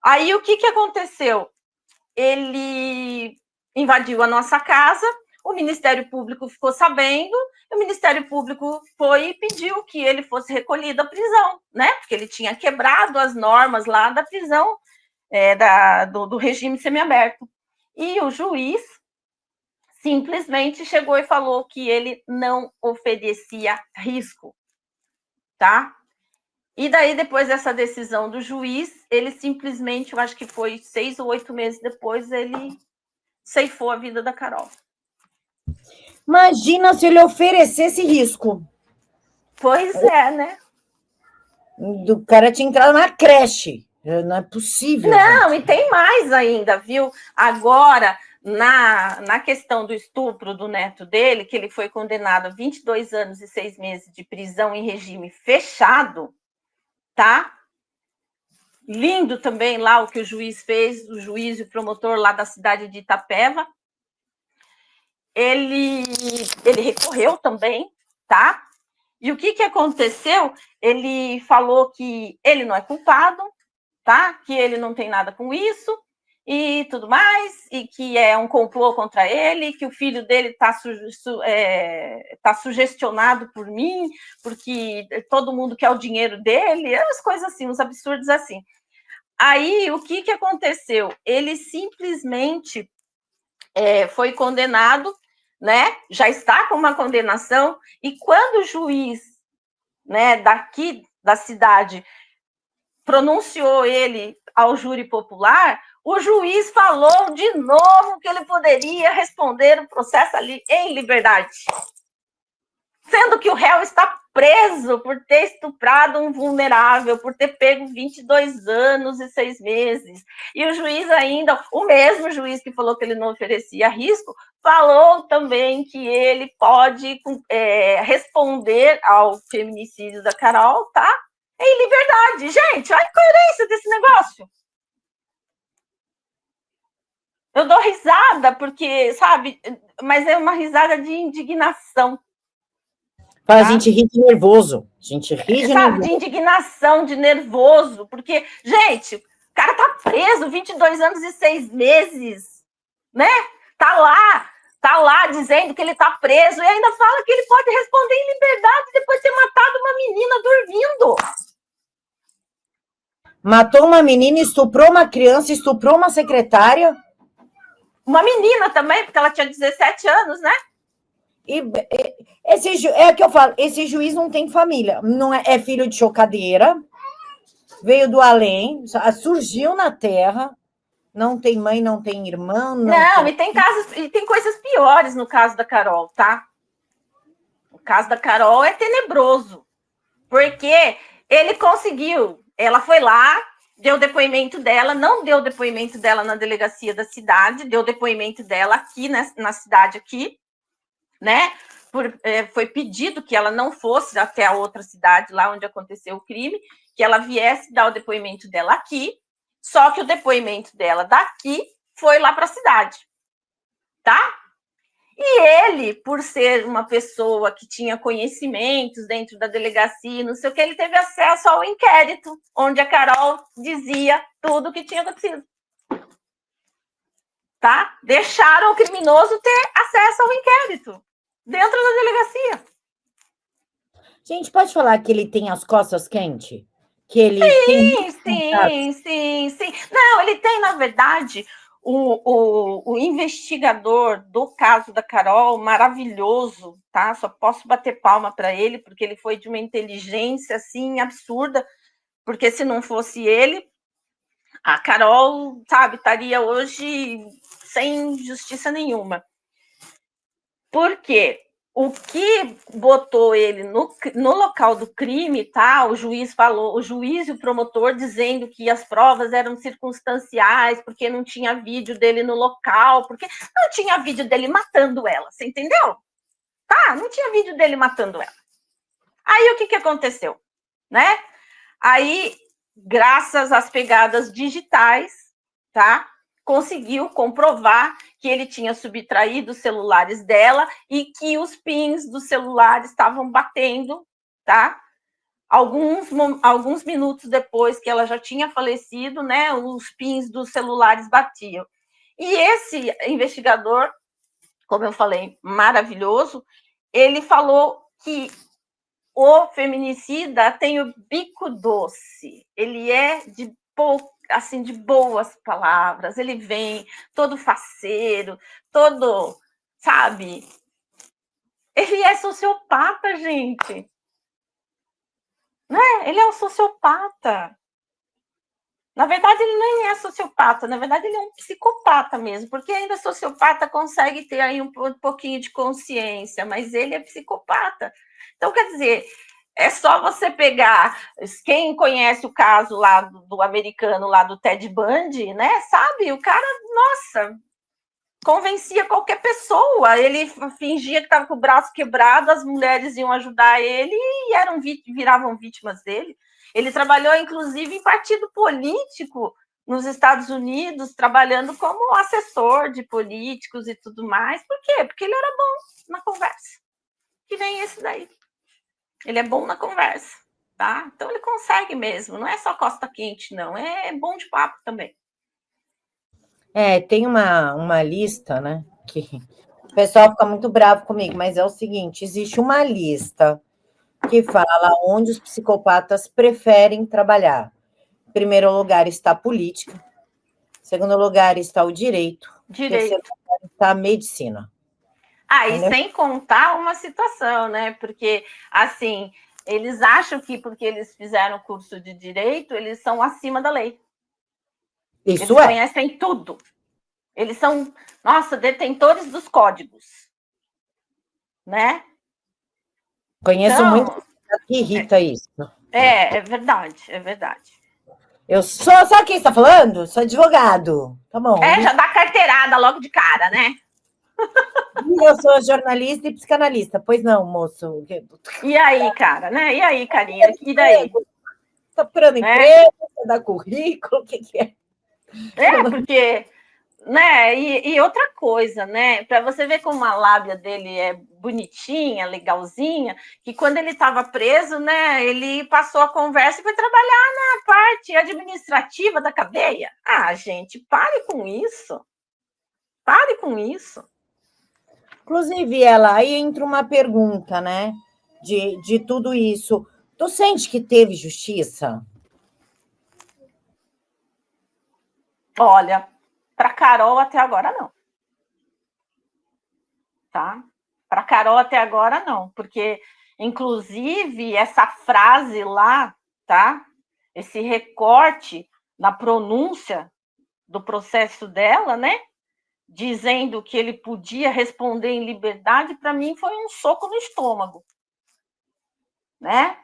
Speaker 2: Aí o que aconteceu? Ele invadiu a nossa casa, o Ministério Público ficou sabendo, o Ministério Público foi e pediu que ele fosse recolhido à prisão, né? Porque ele tinha quebrado as normas lá da prisão, do regime semiaberto. E o juiz simplesmente chegou e falou que ele não oferecia risco, tá? E daí, depois dessa decisão do juiz, ele simplesmente, eu acho que foi 6 ou 8 meses depois, ele ceifou a vida da Carol.
Speaker 1: Imagina se ele oferecesse risco.
Speaker 2: Pois é, né?
Speaker 1: Do cara tinha entrado na creche. Não é possível.
Speaker 2: Não,
Speaker 1: gente.
Speaker 2: E tem mais ainda, viu? Agora, na questão do estupro do neto dele, que ele foi condenado a 22 anos e 6 meses de prisão em regime fechado, tá? Lindo também lá o que o juiz fez, o juiz e o promotor lá da cidade de Itapeva. Ele recorreu também, tá? E o que aconteceu? Ele falou que ele não é culpado, tá? Que ele não tem nada com isso e tudo mais, e que é um complô contra ele, que o filho dele tá sugestionado por mim, porque todo mundo quer o dinheiro dele, as coisas assim, uns absurdos assim. Aí, o que aconteceu? Ele simplesmente foi condenado, né? Já está com uma condenação, e quando o juiz, né, daqui da cidade pronunciou ele ao júri popular, o juiz falou de novo que ele poderia responder o processo ali em liberdade, sendo que o réu está preso por ter estuprado um vulnerável, por ter pego 22 anos e 6 meses. E o juiz ainda, o mesmo juiz que falou que ele não oferecia risco, falou também que ele pode responder ao feminicídio da Carol, tá? Em liberdade. Gente, olha a incoerência desse negócio. Eu dou risada porque, sabe, mas é uma risada de indignação.
Speaker 1: A gente ri de nervoso. A gente ri de
Speaker 2: sabe,
Speaker 1: nervoso.
Speaker 2: de indignação, de nervoso, porque, gente, o cara tá preso 22 anos e 6 meses, né? Tá lá dizendo que ele tá preso e ainda fala que ele pode responder em liberdade depois de ter matado uma menina dormindo.
Speaker 1: Matou uma menina, estuprou uma criança, estuprou uma secretária.
Speaker 2: Uma menina também, porque ela tinha 17 anos, né?
Speaker 1: E é o que eu falo, esse juiz não tem família, não é filho de chocadeira, veio do além, surgiu na Terra, não tem mãe, não tem irmão,
Speaker 2: não e tem casos, e tem coisas piores no caso da Carol, tá? O caso da Carol é tenebroso, porque ele conseguiu, ela foi lá, deu o depoimento dela, não deu o depoimento dela na delegacia da cidade, deu o depoimento dela aqui na cidade aqui, né? Foi pedido que ela não fosse até a outra cidade, lá onde aconteceu o crime, que ela viesse dar o depoimento dela aqui, só que o depoimento dela daqui foi lá para a cidade, tá? E ele, por ser uma pessoa que tinha conhecimentos dentro da delegacia, não sei o que, ele teve acesso ao inquérito, onde a Carol dizia tudo o que tinha acontecido. Tá? Deixaram o criminoso ter acesso ao inquérito dentro da delegacia.
Speaker 1: Gente, pode falar que ele tem as costas quentes? Que ele
Speaker 2: sim. Não, ele tem, na verdade, o investigador do caso da Carol, maravilhoso, tá? Só posso bater palma para ele, porque ele foi de uma inteligência, assim, absurda, porque se não fosse ele, a Carol, sabe, estaria hoje sem justiça nenhuma. Por quê? O que botou ele no local do crime, tá? O juiz falou, o juiz e o promotor dizendo que as provas eram circunstanciais, porque não tinha vídeo dele no local, porque não tinha vídeo dele matando ela, você entendeu? Tá, não tinha vídeo dele matando ela. Aí o que aconteceu, né? Aí, graças às pegadas digitais, tá? Conseguiu comprovar que ele tinha subtraído os celulares dela e que os pins do celular estavam batendo, tá? Alguns minutos depois que ela já tinha falecido, né? Os pins dos celulares batiam. E esse investigador, como eu falei, maravilhoso, ele falou que o feminicida tem o bico doce, ele é de assim, de boas palavras, ele vem todo faceiro, todo, sabe? Ele é sociopata, gente. Né? Ele é um sociopata. Na verdade, ele nem é sociopata, na verdade, ele é um psicopata mesmo, porque ainda sociopata consegue ter aí um pouquinho de consciência, mas ele é psicopata. Então, quer dizer, é só você pegar, quem conhece o caso lá do americano, lá do Ted Bundy, né? Sabe, o cara, nossa, convencia qualquer pessoa. Ele fingia que estava com o braço quebrado, as mulheres iam ajudar ele e viravam vítimas dele. Ele trabalhou, inclusive, em partido político nos Estados Unidos, trabalhando como assessor de políticos e tudo mais. Por quê? Porque ele era bom na conversa. Que nem esse daí. Ele é bom na conversa, tá? Então ele consegue mesmo. Não é só costa quente, não. É bom de papo também.
Speaker 1: Tem uma lista, né? Que o pessoal fica muito bravo comigo, mas é o seguinte: existe uma lista que fala onde os psicopatas preferem trabalhar. Em primeiro lugar está a política, em segundo lugar está o direito, em terceiro lugar está a medicina.
Speaker 2: E sem contar uma situação, né? Porque, assim, eles acham que porque eles fizeram curso de direito, eles são acima da lei. Eles conhecem tudo. Eles são, nossa, detentores dos códigos. Né?
Speaker 1: Conheço muito que irrita isso.
Speaker 2: É verdade, é verdade.
Speaker 1: Eu só quem está falando? Sou advogado. Tá bom.
Speaker 2: Já dá carteirada logo de cara, né?
Speaker 1: Eu sou jornalista e psicanalista. Pois não, moço.
Speaker 2: E aí, cara, né? E aí, carinha? E daí?
Speaker 1: Tá procurando emprego, dá currículo, o que é?
Speaker 2: Porque, né? E outra coisa, né? Para você ver como a lábia dele é bonitinha, legalzinha, que quando ele estava preso, né? Ele passou a conversa e foi trabalhar na parte administrativa da cadeia. Gente, pare com isso. Pare com isso.
Speaker 1: Inclusive, aí entra uma pergunta, né? De tudo isso. Tu sente que teve justiça?
Speaker 2: Olha, para Carol até agora não. Tá? Para Carol até agora não, porque inclusive essa frase lá, tá? Esse recorte na pronúncia do processo dela, né? Dizendo que ele podia responder em liberdade, para mim foi um soco no estômago, né?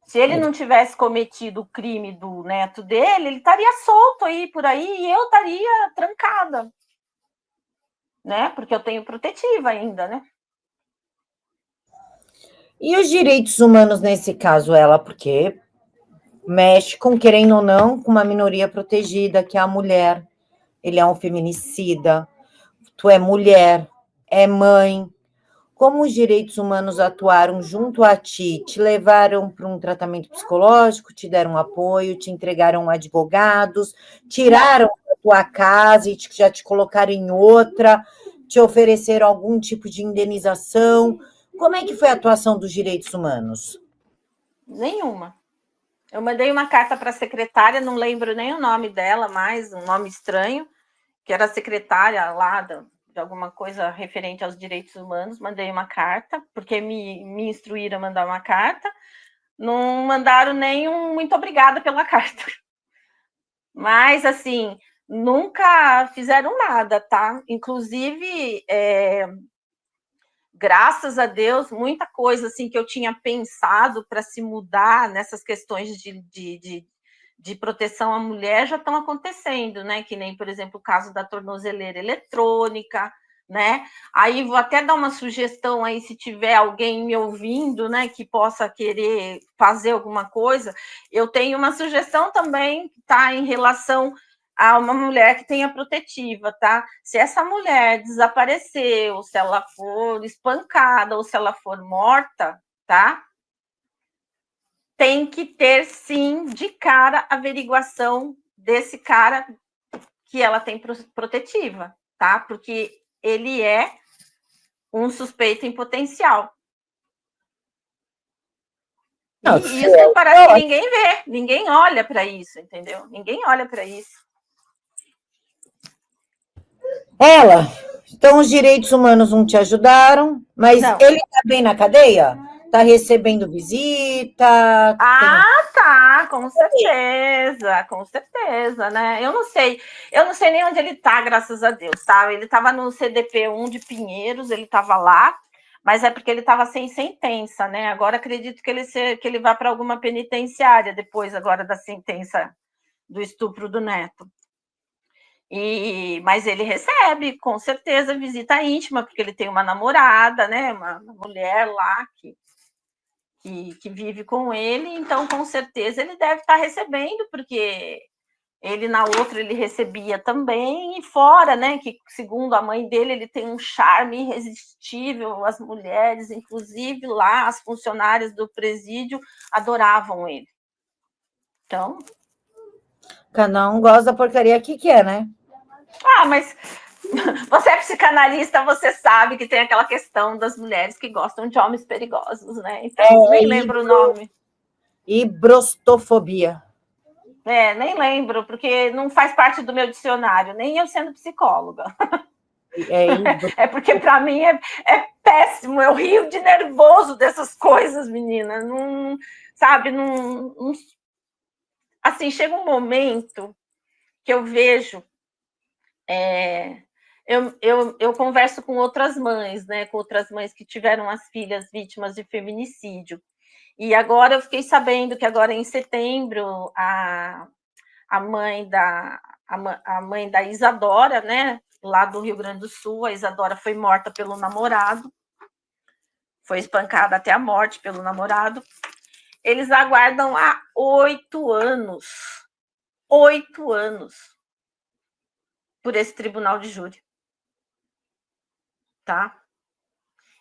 Speaker 2: Se ele não tivesse cometido o crime do neto dele, ele estaria solto aí por aí e eu estaria trancada, né? Porque eu tenho protetiva ainda, né?
Speaker 1: E os direitos humanos nesse caso, ela, porque mexe com, querendo ou não, com uma minoria protegida, que é a mulher. Ele é um feminicida, tu é mulher, é mãe. Como os direitos humanos atuaram junto a ti? Te levaram para um tratamento psicológico, te deram apoio, te entregaram advogados, tiraram da tua casa e já te colocaram em outra, te ofereceram algum tipo de indenização? Como é que foi a atuação dos direitos humanos?
Speaker 2: Nenhuma. Eu mandei uma carta para a secretária, não lembro nem o nome dela mais, um nome estranho, que era secretária lá de alguma coisa referente aos direitos humanos. Mandei uma carta, porque me instruíram a mandar uma carta. Não mandaram nem um muito obrigada pela carta. Mas, assim, nunca fizeram nada, tá? Inclusive, graças a Deus, muita coisa assim que eu tinha pensado para se mudar nessas questões de proteção à mulher já estão acontecendo, né? Que nem, por exemplo, o caso da tornozeleira eletrônica, né? Aí vou até dar uma sugestão aí, se tiver alguém me ouvindo, né, que possa querer fazer alguma coisa, eu tenho uma sugestão também, tá, em relação a uma mulher que tenha protetiva, tá? Se essa mulher desaparecer, ou se ela for espancada, ou se ela for morta, tá? Tem que ter, sim, de cara, averiguação desse cara que ela tem protetiva, tá? Porque ele é um suspeito em potencial.
Speaker 1: Não,
Speaker 2: E isso parece que ninguém vê, ninguém olha para isso, entendeu? Ninguém olha para isso.
Speaker 1: Ela, então os direitos humanos não te ajudaram, mas
Speaker 2: Não.
Speaker 1: ele está bem na cadeia? Está recebendo visita?
Speaker 2: Tá, com certeza, né? Eu não sei nem onde ele tá, graças a Deus, tá? Ele estava no CDP1 de Pinheiros, ele estava lá, mas é porque ele estava sem sentença, né? Agora acredito que ele vá para alguma penitenciária depois agora da sentença do estupro do neto. Mas ele recebe, com certeza, visita íntima, porque ele tem uma namorada, né? Uma mulher lá que vive com ele, então com certeza ele deve estar recebendo, porque ele na outra ele recebia também, e fora, né, que segundo a mãe dele, ele tem um charme irresistível, as mulheres, inclusive lá, as funcionárias do presídio adoravam ele. Então...
Speaker 1: Cada um gosta da porcaria que quer, né?
Speaker 2: mas você é psicanalista, você sabe que tem aquela questão das mulheres que gostam de homens perigosos, né? Então, nem lembro o nome.
Speaker 1: Hibrostofobia.
Speaker 2: Nem lembro, porque não faz parte do meu dicionário, nem eu sendo psicóloga. Porque para mim é péssimo, eu rio de nervoso dessas coisas, menina. Não, sabe, não, assim, chega um momento que eu vejo... Eu converso com outras mães, né? Com outras mães que tiveram as filhas vítimas de feminicídio. E agora eu fiquei sabendo que agora em setembro a mãe da Isadora, né? Lá do Rio Grande do Sul, a Isadora foi morta pelo namorado, foi espancada até a morte pelo namorado. Eles aguardam há 8 anos. 8 anos por esse tribunal de júri. Tá?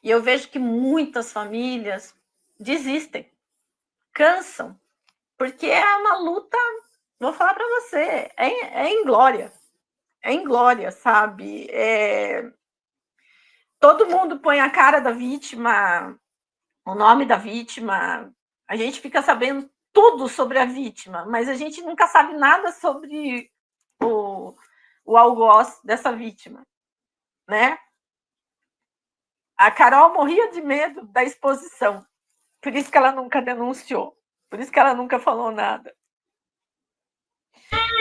Speaker 2: E eu vejo que muitas famílias desistem, cansam, porque é uma luta, vou falar para você, é inglória. É inglória, sabe? Todo mundo põe a cara da vítima, o nome da vítima, a gente fica sabendo tudo sobre a vítima, mas a gente nunca sabe nada sobre o algoz dessa vítima, né? A Carol morria de medo da exposição, por isso que ela nunca denunciou, por isso que ela nunca falou nada.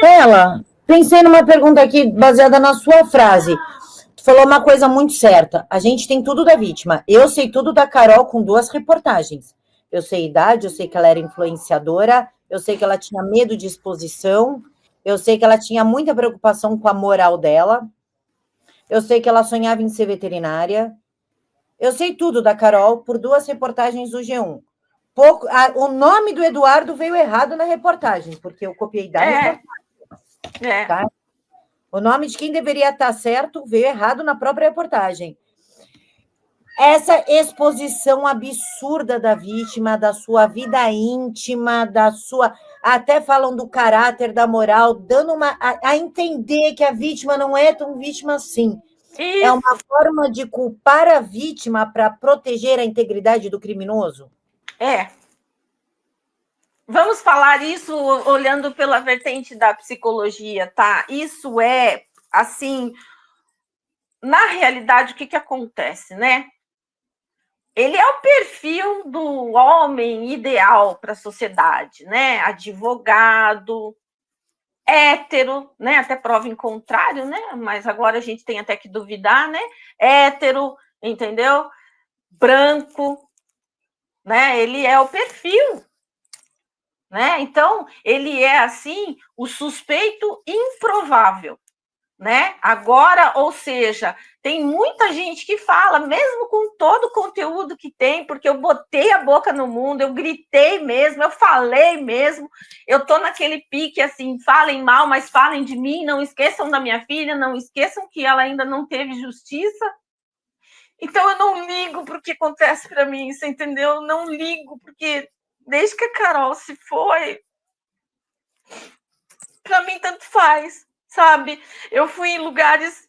Speaker 1: Ela, pensei numa pergunta aqui baseada na sua frase. Tu falou uma coisa muito certa. A gente tem tudo da vítima. Eu sei tudo da Carol com 2 reportagens. Eu sei a idade, eu sei que ela era influenciadora, eu sei que ela tinha medo de exposição, eu sei que ela tinha muita preocupação com a moral dela, eu sei que ela sonhava em ser veterinária. Eu sei tudo da Carol por 2 reportagens do G1. O nome do Eduardo veio errado na reportagem, porque eu copiei da reportagem. Tá? O nome de quem deveria estar certo veio errado na própria reportagem. Essa exposição absurda da vítima, da sua vida íntima, até falam do caráter, da moral, dando a entender que a vítima não é tão vítima assim. Isso. É uma forma de culpar a vítima para proteger a integridade do criminoso?
Speaker 2: Vamos falar isso olhando pela vertente da psicologia, tá? Isso é, assim, na realidade, o que acontece, né? Ele é o perfil do homem ideal para a sociedade, né? Advogado, hétero, né? Até prova em contrário, né? Mas agora a gente tem até que duvidar, né? Hétero, entendeu? Branco, né? Ele é o perfil, né? Então, ele é, assim, o suspeito improvável, né? Agora, ou seja, tem muita gente que fala, mesmo com todo o conteúdo que tem, porque eu botei a boca no mundo, eu gritei mesmo, eu falei mesmo, eu tô naquele pique, assim, falem mal, mas falem de mim, não esqueçam da minha filha, não esqueçam que ela ainda não teve justiça. Então, eu não ligo pro que acontece para mim, você entendeu? Eu não ligo, porque desde que a Carol se foi, para mim tanto faz, sabe? Eu fui em lugares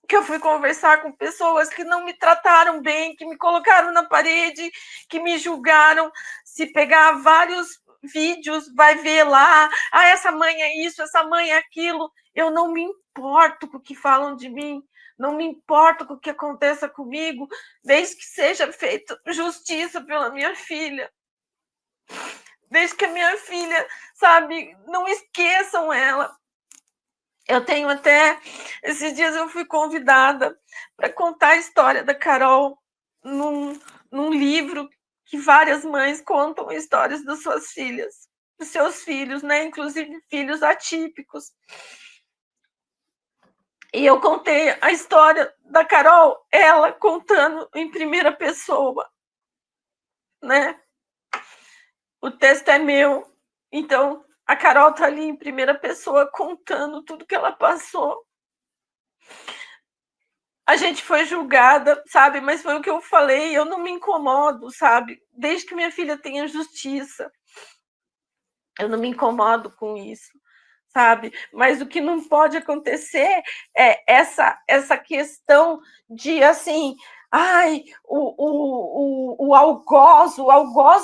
Speaker 2: que eu fui conversar com pessoas que não me trataram bem, que me colocaram na parede, que me julgaram. Se pegar vários vídeos, vai ver lá, essa mãe é isso, essa mãe é aquilo. Eu não me importo com o que falam de mim, não me importo com o que aconteça comigo, desde que seja feita justiça pela minha filha. Desde que a minha filha, sabe, não esqueçam ela. Eu tenho até, esses dias eu fui convidada para contar a história da Carol num livro que várias mães contam histórias das suas filhas, dos seus filhos, né? Inclusive filhos atípicos. E eu contei a história da Carol, ela contando em primeira pessoa, né? O texto é meu, então a Carol está ali em primeira pessoa contando tudo que ela passou. A gente foi julgada, sabe? Mas foi o que eu falei, eu não me incomodo, sabe? Desde que minha filha tenha justiça. Eu não me incomodo com isso, sabe? Mas o que não pode acontecer é essa questão de, assim, o algoz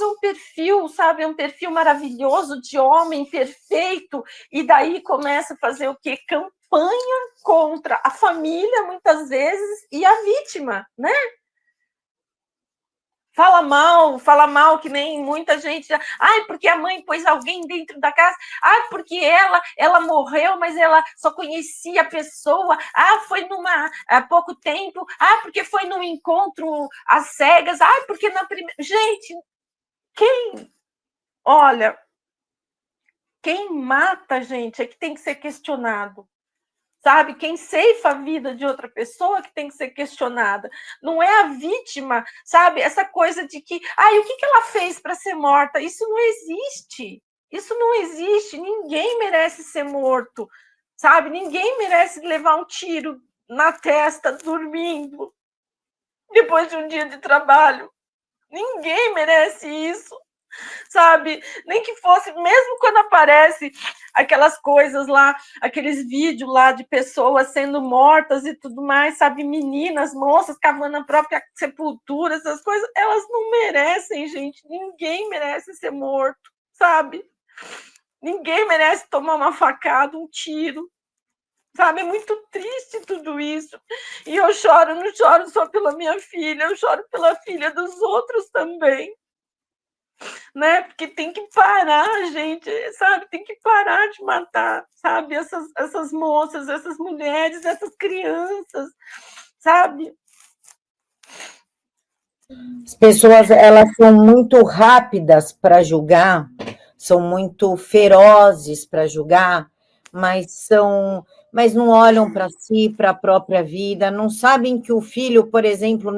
Speaker 2: é um perfil, sabe? É um perfil maravilhoso de homem perfeito, e daí começa a fazer o quê? Campanha contra a família, muitas vezes, e a vítima, né? Fala mal, que nem muita gente. Porque a mãe pôs alguém dentro da casa. Porque ela morreu, mas ela só conhecia a pessoa. Foi há pouco tempo. Porque foi num encontro às cegas. Porque na primeira. Gente, olha, quem mata, gente, é que tem que ser questionado. Sabe? Quem ceifa a vida de outra pessoa que tem que ser questionada. Não é a vítima, sabe? Essa coisa de que, o que ela fez para ser morta? Isso não existe. Isso não existe. Ninguém merece ser morto, sabe? Ninguém merece levar um tiro na testa dormindo depois de um dia de trabalho. Ninguém merece isso, sabe? Nem que fosse, mesmo quando aparece aquelas coisas lá, aqueles vídeos lá de pessoas sendo mortas e tudo mais, sabe? Meninas, moças cavando a própria sepultura, essas coisas, elas não merecem, gente. Ninguém merece ser morto, sabe? Ninguém merece tomar uma facada, um tiro. Sabe, é muito triste tudo isso. E eu choro, não choro só pela minha filha, eu choro pela filha dos outros também. Né? Porque tem que parar, gente, sabe? Tem que parar de matar, sabe? Essas moças, essas mulheres, essas crianças, sabe?
Speaker 1: As pessoas, elas são muito rápidas para julgar, são muito ferozes para julgar, mas não olham para si, para a própria vida, não sabem que o filho, por exemplo,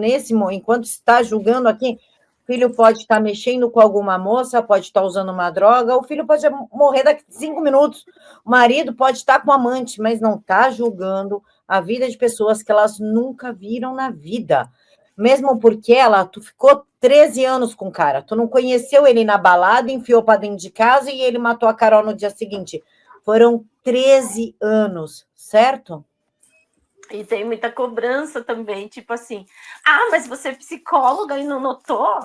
Speaker 1: enquanto está julgando aqui, o filho pode estar mexendo com alguma moça, pode estar usando uma droga, o filho pode morrer daqui a 5 minutos, o marido pode estar com amante, mas não está julgando a vida de pessoas que elas nunca viram na vida. Mesmo porque tu ficou 13 anos com o cara, tu não conheceu ele na balada, enfiou para dentro de casa e ele matou a Carol no dia seguinte. Foram 13 anos, certo?
Speaker 2: E tem muita cobrança também, tipo assim, mas você é psicóloga e não notou?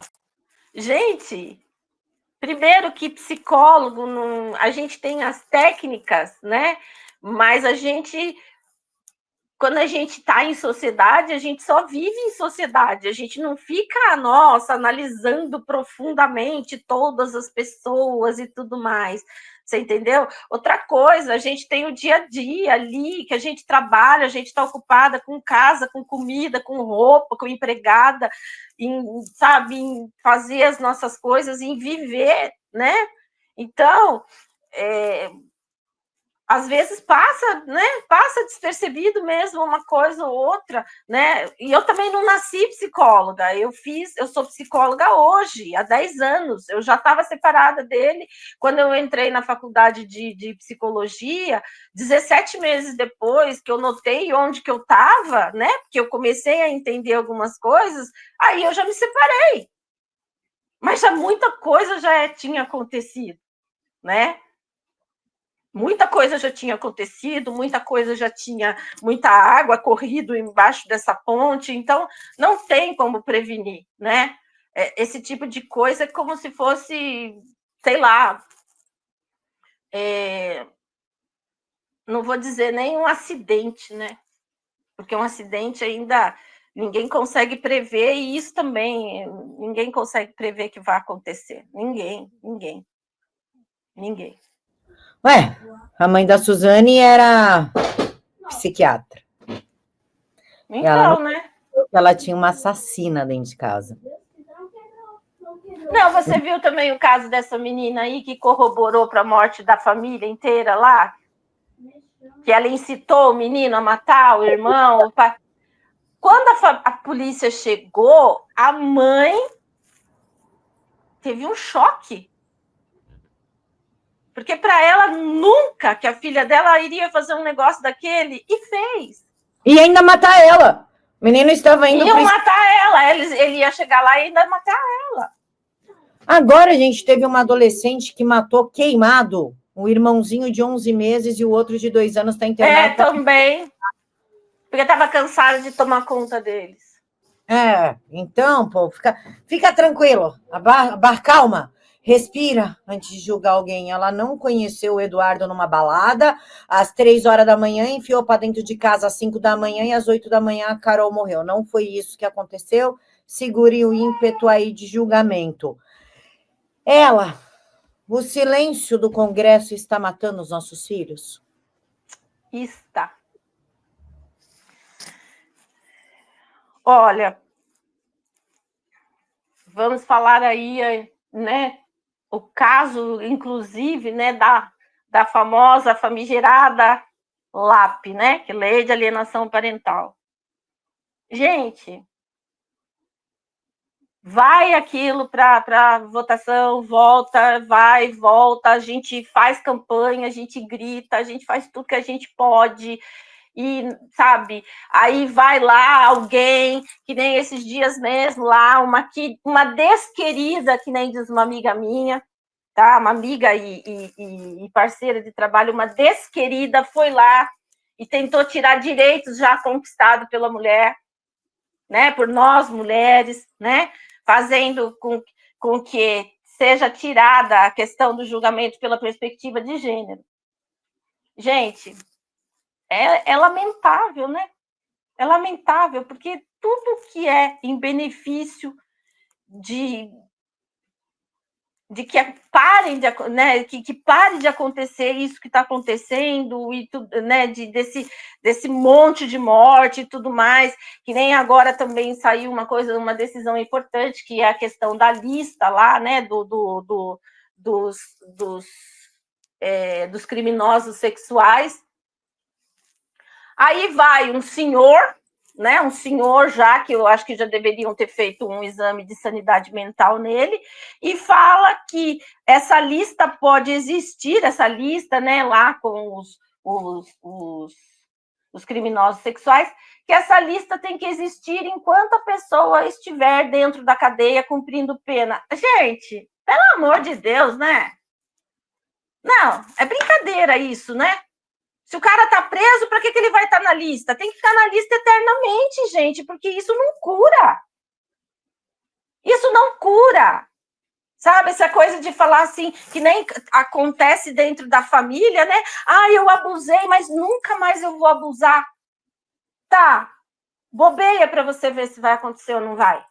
Speaker 2: Gente, primeiro que psicólogo, a gente tem as técnicas, né? Mas quando a gente está em sociedade, a gente só vive em sociedade, a gente não fica, analisando profundamente todas as pessoas e tudo mais. Você entendeu? Outra coisa, a gente tem o dia a dia ali, que a gente trabalha, a gente está ocupada com casa, com comida, com roupa, com empregada, em fazer as nossas coisas, em viver, né? Então, às vezes passa despercebido mesmo uma coisa ou outra, né? E eu também não nasci psicóloga, eu sou psicóloga hoje, há 10 anos, eu já estava separada dele quando eu entrei na faculdade de psicologia, 17 meses depois que eu notei onde que eu estava, né? Porque eu comecei a entender algumas coisas, aí eu já me separei. Mas muita coisa já tinha acontecido, né? Muita coisa já tinha acontecido, muita água corrido embaixo dessa ponte, então não tem como prevenir, né? Esse tipo de coisa é como se fosse, sei lá, não vou dizer nem um acidente, né? Porque um acidente ainda ninguém consegue prever, e isso também ninguém consegue prever que vai acontecer. Ninguém.
Speaker 1: Ué, a mãe da Suzane era psiquiatra.
Speaker 2: Então, né?
Speaker 1: Ela tinha uma assassina dentro de casa.
Speaker 2: Não, você viu também o caso dessa menina aí que corroborou para a morte da família inteira lá? Que ela incitou o menino a matar o irmão, o pai. Quando a polícia chegou, a mãe teve um choque. Porque para ela nunca que a filha dela iria fazer um negócio daquele, e fez.
Speaker 1: E ainda matar ela. O menino estava indo...
Speaker 2: Iam matar ela, ele ia chegar lá e ainda matar ela.
Speaker 1: Agora a gente teve uma adolescente que matou queimado um irmãozinho de 11 meses e o outro de 2 anos está internado.
Speaker 2: Também. Porque estava cansada de tomar conta deles.
Speaker 1: Então, pô, fica tranquilo, calma, respira antes de julgar alguém. Ela não conheceu o Eduardo numa balada, às 3 horas da manhã, enfiou para dentro de casa às 5 da manhã e às 8 da manhã a Carol morreu. Não foi isso que aconteceu. Segure o ímpeto aí de julgamento. O silêncio do Congresso está matando os nossos filhos?
Speaker 2: Está. Olha, vamos falar aí, né, o caso, inclusive, né, da famosa, famigerada LAP, né, que é Lei de Alienação Parental. Gente, vai aquilo para votação, volta, vai, volta, a gente faz campanha, a gente grita, a gente faz tudo que a gente pode, e, sabe, aí vai lá alguém, que nem esses dias mesmo, lá, uma desquerida, que nem diz uma amiga minha, tá? Uma amiga e parceira de trabalho, uma desquerida, foi lá e tentou tirar direitos já conquistados pela mulher, né? Por nós, mulheres, né? Fazendo com que seja tirada a questão do julgamento pela perspectiva de gênero. Gente, é lamentável, né? É lamentável, porque tudo que é em benefício de que parem de, né, que pare de acontecer isso que está acontecendo, e né, desse monte de morte e tudo mais, que nem agora também saiu uma decisão importante, que é a questão da lista lá, né, dos criminosos sexuais. Aí vai um senhor, né, um senhor já, que eu acho que já deveriam ter feito um exame de sanidade mental nele, e fala que essa lista pode existir, essa lista, né, lá com os criminosos sexuais, que essa lista tem que existir enquanto a pessoa estiver dentro da cadeia cumprindo pena. Gente, pelo amor de Deus, né? Não, é brincadeira isso, né? Se o cara está preso, para que ele vai estar na lista? Tem que ficar na lista eternamente, gente, porque isso não cura. Isso não cura. Sabe, essa coisa de falar assim, que nem acontece dentro da família, né? Ah, eu abusei, mas nunca mais eu vou abusar. Tá, bobeia para você ver se vai acontecer ou não vai.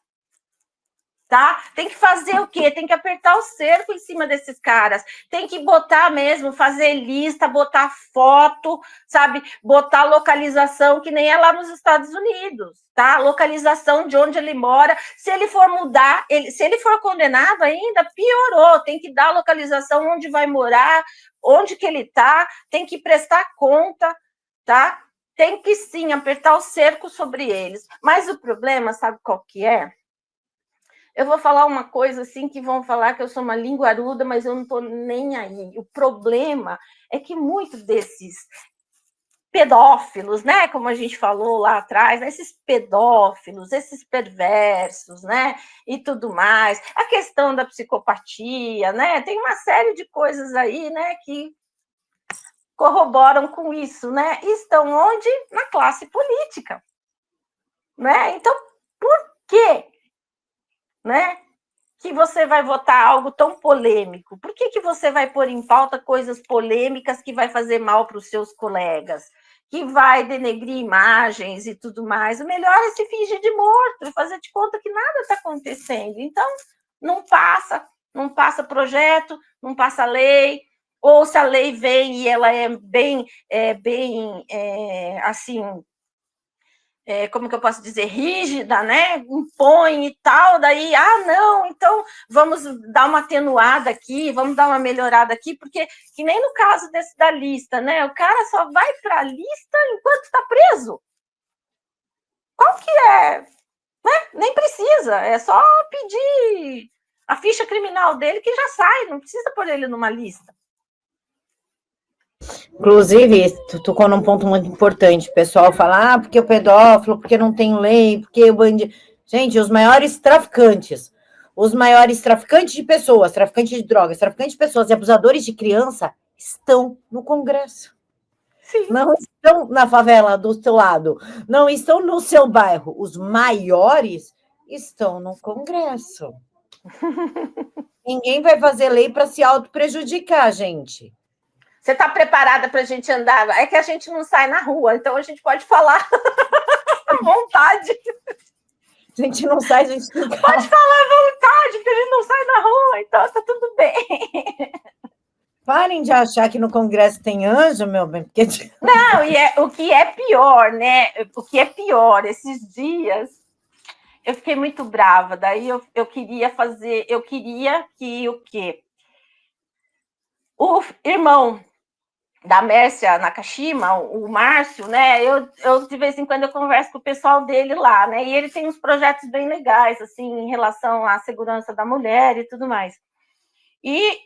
Speaker 2: Tá? Tem que fazer o quê? Tem que apertar o cerco em cima desses caras. Tem que botar mesmo, fazer lista, botar foto, sabe? Botar localização, que nem é lá nos Estados Unidos, tá? Localização de onde ele mora. Se ele for mudar, se ele for condenado ainda, piorou. Tem que dar a localização onde vai morar, onde que ele tá, tem que prestar conta, tá? Tem que sim apertar o cerco sobre eles. Mas o problema, sabe qual que é? Eu vou falar uma coisa assim que vão falar que eu sou uma linguaruda, mas eu não estou nem aí. O problema é que muitos desses pedófilos, né, como a gente falou lá atrás, né, esses pedófilos, esses perversos, né, e tudo mais, a questão da psicopatia, né, tem uma série de coisas aí, né, que corroboram com isso, né, e estão onde? Na classe política, né, então, por quê? Né? Que você vai votar algo tão polêmico? Por que você vai pôr em pauta coisas polêmicas que vai fazer mal para os seus colegas? Que vai denegrir imagens e tudo mais? O melhor é se fingir de morto e fazer de conta que nada está acontecendo. Então, não passa projeto, não passa lei, ou se a lei vem e ela é bem assim, como que eu posso dizer, rígida, né? Impõe e tal, daí, não, então vamos dar uma atenuada aqui, vamos dar uma melhorada aqui, porque que nem no caso desse da lista, né? O cara só vai para a lista enquanto está preso. Qual que é? Né? Nem precisa, é só pedir a ficha criminal dele que já sai, não precisa pôr ele numa lista.
Speaker 1: Inclusive, tu tocou num ponto muito importante. O pessoal fala, porque o pedófilo, porque não tem lei, porque o bandido... Gente, os maiores traficantes de pessoas, traficantes de drogas, traficantes de pessoas e abusadores de criança estão no Congresso. Sim. Não estão na favela do seu lado, não estão no seu bairro. Os maiores estão no Congresso. Ninguém vai fazer lei para se auto-prejudicar, gente.
Speaker 2: Você está preparada para a gente andar? É que a gente não sai na rua, então a gente pode falar à vontade.
Speaker 1: A gente não sai, a gente não
Speaker 2: pode falar à vontade, porque a gente não sai na rua, então tá tudo bem.
Speaker 1: Parem de achar que no Congresso tem anjo, meu bem. Porque...
Speaker 2: Não, e o que é pior, né? O que é pior, esses dias eu fiquei muito brava, daí eu queria que o quê? O irmão da Mércia Nakashima, o Márcio, né? Eu de vez em quando eu converso com o pessoal dele lá, né? E ele tem uns projetos bem legais, assim, em relação à segurança da mulher e tudo mais. E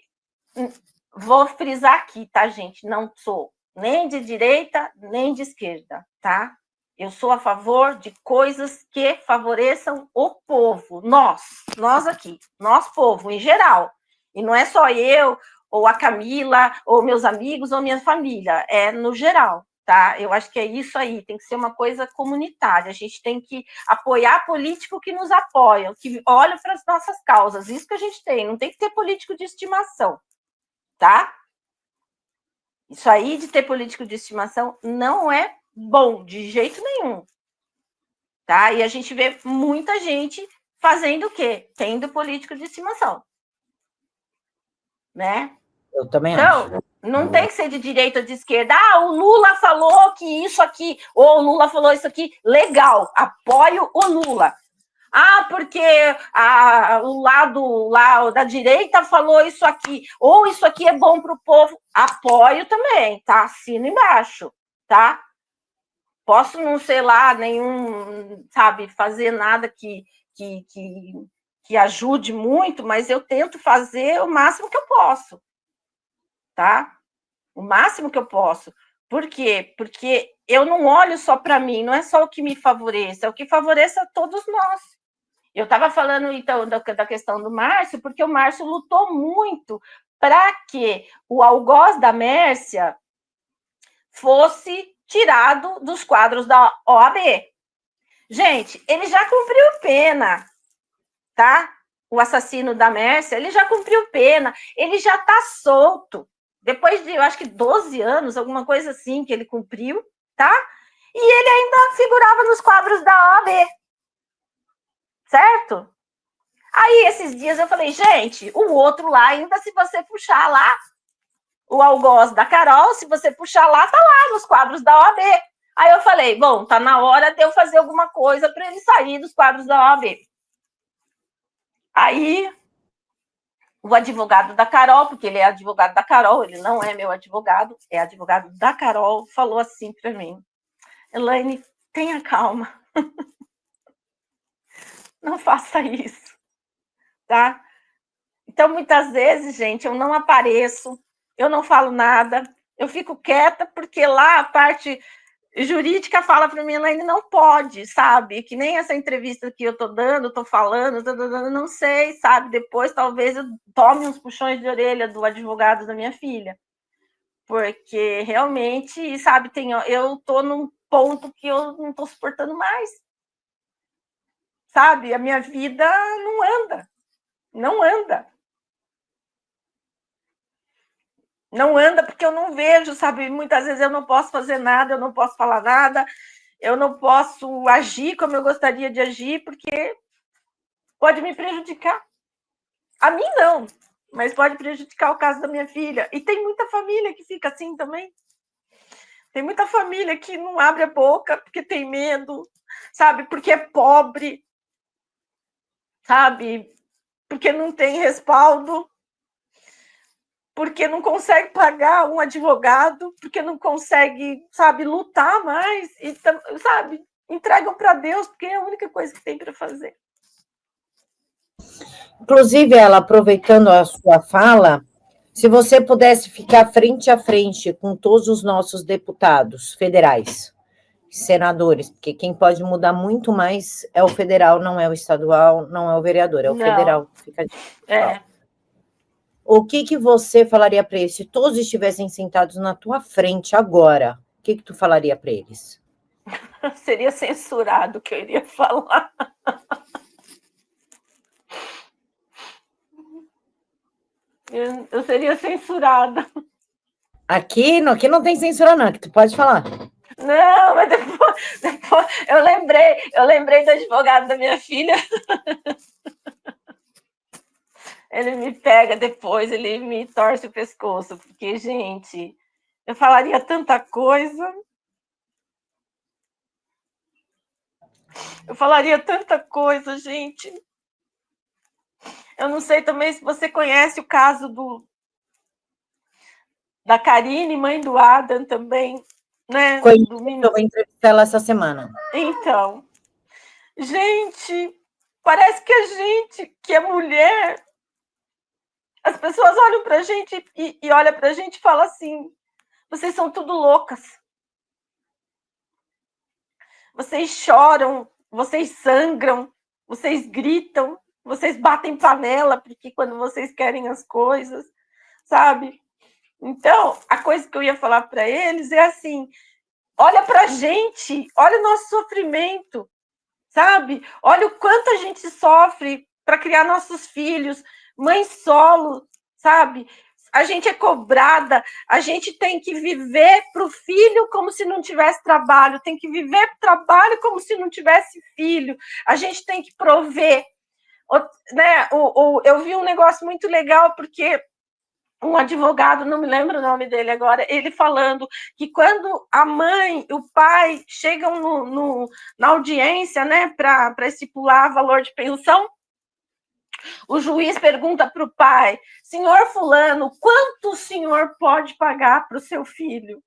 Speaker 2: vou frisar aqui, tá, gente? Não sou nem de direita, nem de esquerda, tá? Eu sou a favor de coisas que favoreçam o povo, nós aqui, nós povo em geral. E não é só eu, ou a Camila, ou meus amigos, ou minha família, é no geral, tá? Eu acho que é isso aí, tem que ser uma coisa comunitária. A gente tem que apoiar político que nos apoiam, que olham para as nossas causas. Isso que a gente tem, não tem que ter político de estimação, tá? Isso aí de ter político de estimação não é bom, de jeito nenhum. Tá? E a gente vê muita gente fazendo o quê? Tendo político de estimação. Né?
Speaker 1: Eu também
Speaker 2: então,
Speaker 1: acho.
Speaker 2: Não tem que ser de direita ou de esquerda. Ah, o Lula falou que isso aqui, ou o Lula falou isso aqui. Legal, apoio o Lula. Ah, porque o lado lá da direita falou isso aqui, ou isso aqui é bom para o povo. Apoio também, tá? Assino embaixo, tá? Posso não ser lá nenhum, sabe, fazer nada que ajude muito, mas eu tento fazer o máximo que eu posso, tá? O máximo que eu posso. Por quê? Porque eu não olho só para mim, não é só o que me favorece, é o que favorece a todos nós. Eu estava falando, então, da questão do Márcio, porque o Márcio lutou muito para que o algoz da Mércia fosse tirado dos quadros da OAB. Gente, ele já cumpriu pena, tá? O assassino da Mércia, ele já cumpriu pena, ele já está solto. Depois de, eu acho que 12 anos, alguma coisa assim que ele cumpriu, tá? E ele ainda figurava nos quadros da OAB. Certo? Aí, esses dias eu falei, gente, o outro lá, ainda se você puxar lá, o algoz da Carol, se você puxar lá, tá lá nos quadros da OAB. Aí eu falei, bom, tá na hora de eu fazer alguma coisa para ele sair dos quadros da OAB. Aí, o advogado da Carol, porque ele é advogado da Carol, ele não é meu advogado, é advogado da Carol, falou assim para mim, Elaine, tenha calma. Não faça isso, tá? Então, muitas vezes, gente, eu não apareço, eu não falo nada, eu fico quieta, porque lá a parte jurídica fala para mim, Elaine, não pode, sabe? Que nem essa entrevista que eu estou dando, estou falando, não sei, sabe? Depois talvez eu tome uns puxões de orelha do advogado da minha filha, porque realmente, sabe, eu estou num ponto que eu não estou suportando mais, sabe? A minha vida não anda, não anda. Não anda porque eu não vejo, sabe? Muitas vezes eu não posso fazer nada, eu não posso falar nada, eu não posso agir como eu gostaria de agir, porque pode me prejudicar. A mim não, mas pode prejudicar o caso da minha filha. E tem muita família que fica assim também. Tem muita família que não abre a boca porque tem medo, sabe? Porque é pobre, sabe? Porque não tem respaldo, porque não consegue pagar um advogado, porque não consegue, sabe, lutar mais, e, sabe, entregam para Deus, porque é a única coisa que tem para fazer.
Speaker 1: Inclusive, ela, aproveitando a sua fala, se você pudesse ficar frente a frente com todos os nossos deputados federais, senadores, porque quem pode mudar muito mais é o federal, não é o estadual, não é o vereador, é o federal que fica difícil. O que você falaria para eles se todos estivessem sentados na tua frente agora? O que tu falaria para eles?
Speaker 2: Seria censurado o que eu iria falar. Eu seria censurada.
Speaker 1: Aqui não tem censura, não, que tu pode falar.
Speaker 2: Não, mas depois eu lembrei do advogado da minha filha. Ele me pega depois, ele me torce o pescoço, porque, gente, eu falaria tanta coisa. Eu falaria tanta coisa, gente. Eu não sei também se você conhece o caso da Karine, mãe do Adam também, né?
Speaker 1: Eu vou entrevistar ela essa semana.
Speaker 2: Então, gente, parece que a gente, que é mulher, as pessoas olham para a gente e olham para a gente e falam assim, Vocês são tudo loucas. Vocês choram, vocês sangram, vocês gritam, vocês batem panela, porque quando vocês querem as coisas, sabe? Então, a coisa que eu ia falar para eles é assim: olha para a gente, olha o nosso sofrimento, sabe? Olha o quanto a gente sofre para criar nossos filhos, mãe solo, sabe? A gente é cobrada, a gente tem que viver para o filho como se não tivesse trabalho, tem que viver para o trabalho como se não tivesse filho, a gente tem que prover. Né? Eu vi um negócio muito legal, porque um advogado, não me lembro o nome dele agora, ele falando que quando a mãe e o pai chegam na audiência, né, para estipular valor de pensão, o juiz pergunta para o pai: senhor fulano, quanto o senhor pode pagar para o seu filho?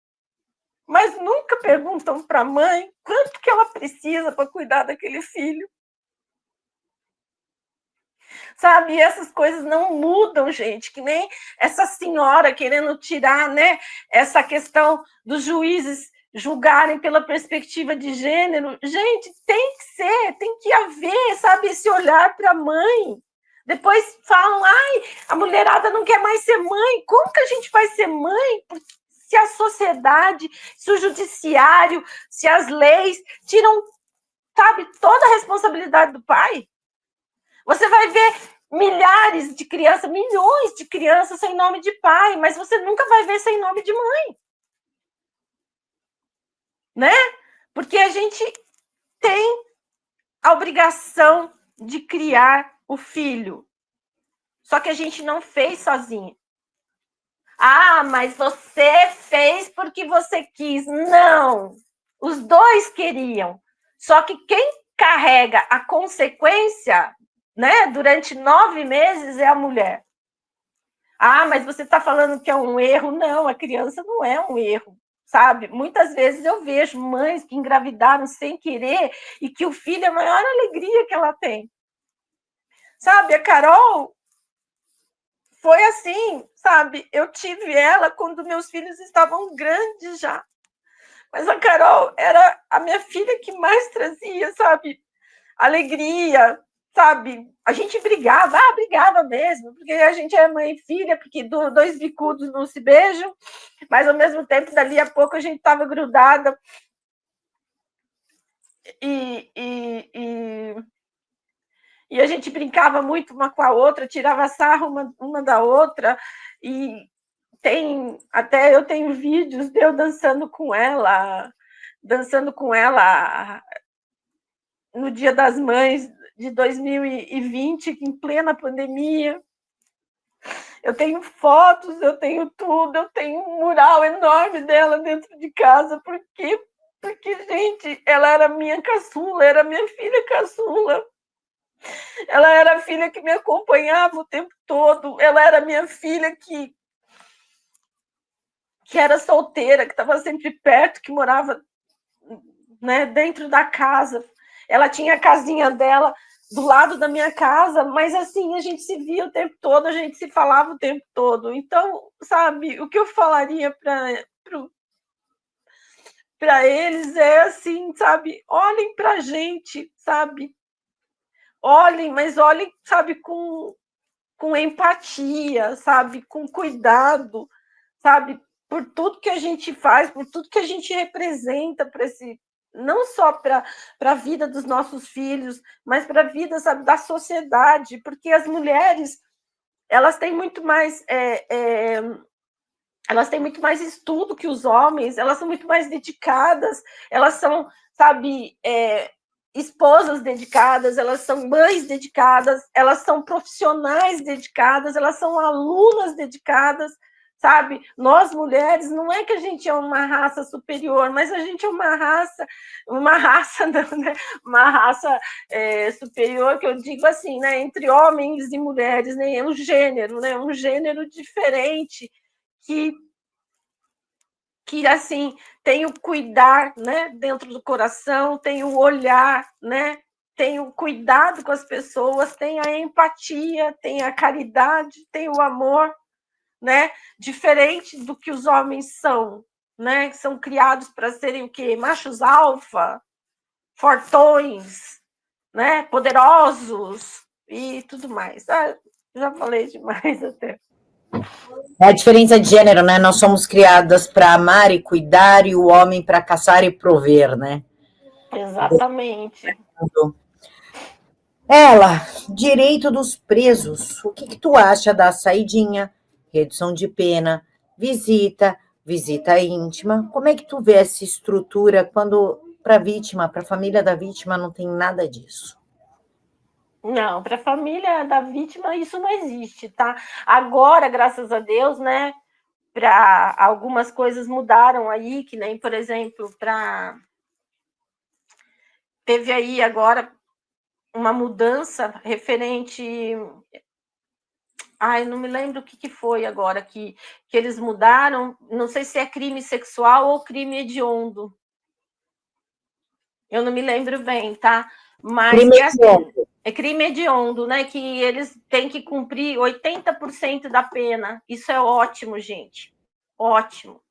Speaker 2: Mas nunca perguntam para a mãe quanto que ela precisa para cuidar daquele filho. Sabe, e essas coisas não mudam, gente, que nem essa senhora querendo tirar, né, essa questão dos juízes julgarem pela perspectiva de gênero. Gente, tem que ser, tem que haver, sabe, esse olhar para a mãe. Depois falam: ai, a mulherada não quer mais ser mãe. Como que a gente vai ser mãe? Se a sociedade, se o judiciário, se as leis tiram, sabe, toda a responsabilidade do pai. Você vai ver milhares de crianças, milhões de crianças sem nome de pai, mas você nunca vai ver sem nome de mãe. Né? Porque a gente tem a obrigação de criar o filho. Só que a gente não fez sozinho. Ah, mas você fez porque você quis. Não. Os dois queriam. Só que quem carrega a consequência, né, durante 9 meses é a mulher. Ah, mas você está falando que é um erro. Não, a criança não é um erro, sabe? Muitas vezes eu vejo mães que engravidaram sem querer e que o filho é a maior alegria que ela tem. Sabe, a Carol foi assim, sabe? Eu tive ela quando meus filhos estavam grandes já. Mas a Carol era a minha filha que mais trazia, sabe, alegria, sabe? A gente brigava, brigava mesmo, porque a gente é mãe e filha, porque dois bicudos não se beijam, mas ao mesmo tempo, dali a pouco, a gente estava grudada. E a gente brincava muito uma com a outra, tirava sarro uma da outra, e até eu tenho vídeos de eu dançando com ela no Dia das Mães de 2020, em plena pandemia. Eu tenho fotos, eu tenho tudo, eu tenho um mural enorme dela dentro de casa, porque, gente, ela era minha caçula, era minha filha caçula. Ela era a filha que me acompanhava o tempo todo, ela era minha filha que era solteira, que estava sempre perto, que morava, né, dentro da casa. Ela tinha a casinha dela do lado da minha casa, mas assim, a gente se via o tempo todo, a gente se falava o tempo todo. Então, sabe, o que eu falaria para eles é assim, sabe, olhem para a gente, sabe, olhem, mas olhem, sabe, com empatia, sabe, com cuidado, sabe, por tudo que a gente faz, por tudo que a gente representa para esse, não só para a vida dos nossos filhos, mas para a vida, sabe, da sociedade, porque as mulheres, elas têm muito mais elas têm muito mais estudo que os homens, elas são muito mais dedicadas, elas são, sabe, esposas dedicadas, elas são mães dedicadas, elas são profissionais dedicadas, elas são alunas dedicadas, sabe? Nós, mulheres, não é que a gente é uma raça superior, mas a gente é uma raça superior, que eu digo assim, né? Entre homens e mulheres, né? É um gênero, né? Um gênero diferente, que assim, tem o cuidar, né, dentro do coração, tem o olhar, né, tem o cuidado com as pessoas, tem a empatia, tem a caridade, tem o amor, né, diferente do que os homens são, né? Que são criados para serem o quê? Machos alfa, fortões, né? Poderosos e tudo mais. Ah, já falei demais até.
Speaker 1: É a diferença de gênero, né? Nós somos criadas para amar e cuidar, e o homem para caçar e prover, né?
Speaker 2: Exatamente.
Speaker 1: Ela, direito dos presos. O que tu acha da saidinha, redução de pena, visita íntima? Como é que tu vê essa estrutura quando para a vítima, para a família da vítima, não tem nada disso?
Speaker 2: Não, para a família da vítima isso não existe, tá? Agora, graças a Deus, né? Para algumas coisas mudaram aí, que nem, por exemplo, teve aí agora uma mudança referente. Ai, não me lembro o que foi agora que eles mudaram. Não sei se é crime sexual ou crime hediondo. Eu não me lembro bem, tá? Mas
Speaker 1: Crime
Speaker 2: é assim, é crime hediondo, né? Que eles têm que cumprir 80% da pena. Isso é ótimo, gente. Ótimo,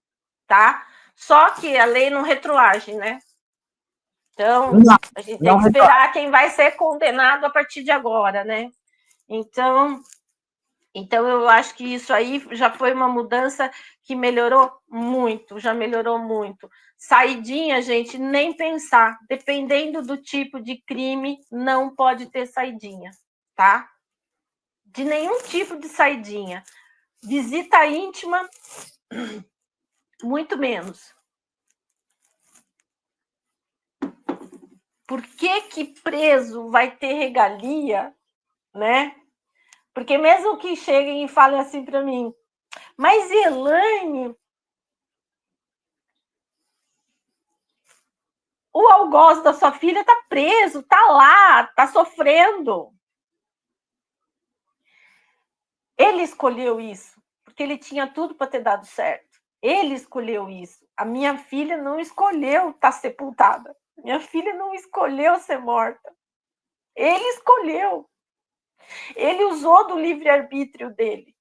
Speaker 2: tá? Só que a lei não retroage, né? Então, a gente tem que esperar quem vai ser condenado a partir de agora, né? Então, eu acho que isso aí já foi uma mudança que melhorou muito, já melhorou muito. Saidinha, gente, nem pensar. Dependendo do tipo de crime, não pode ter saidinha, tá? De nenhum tipo de saidinha. Visita íntima, muito menos. Por que preso vai ter regalia, né? Porque mesmo que cheguem e falem assim para mim, mas Elaine, o algoz da sua filha está preso, está lá, está sofrendo. Ele escolheu isso, porque ele tinha tudo para ter dado certo. Ele escolheu isso. A minha filha não escolheu estar sepultada. Minha filha não escolheu ser morta. Ele escolheu. Ele usou do livre-arbítrio dele,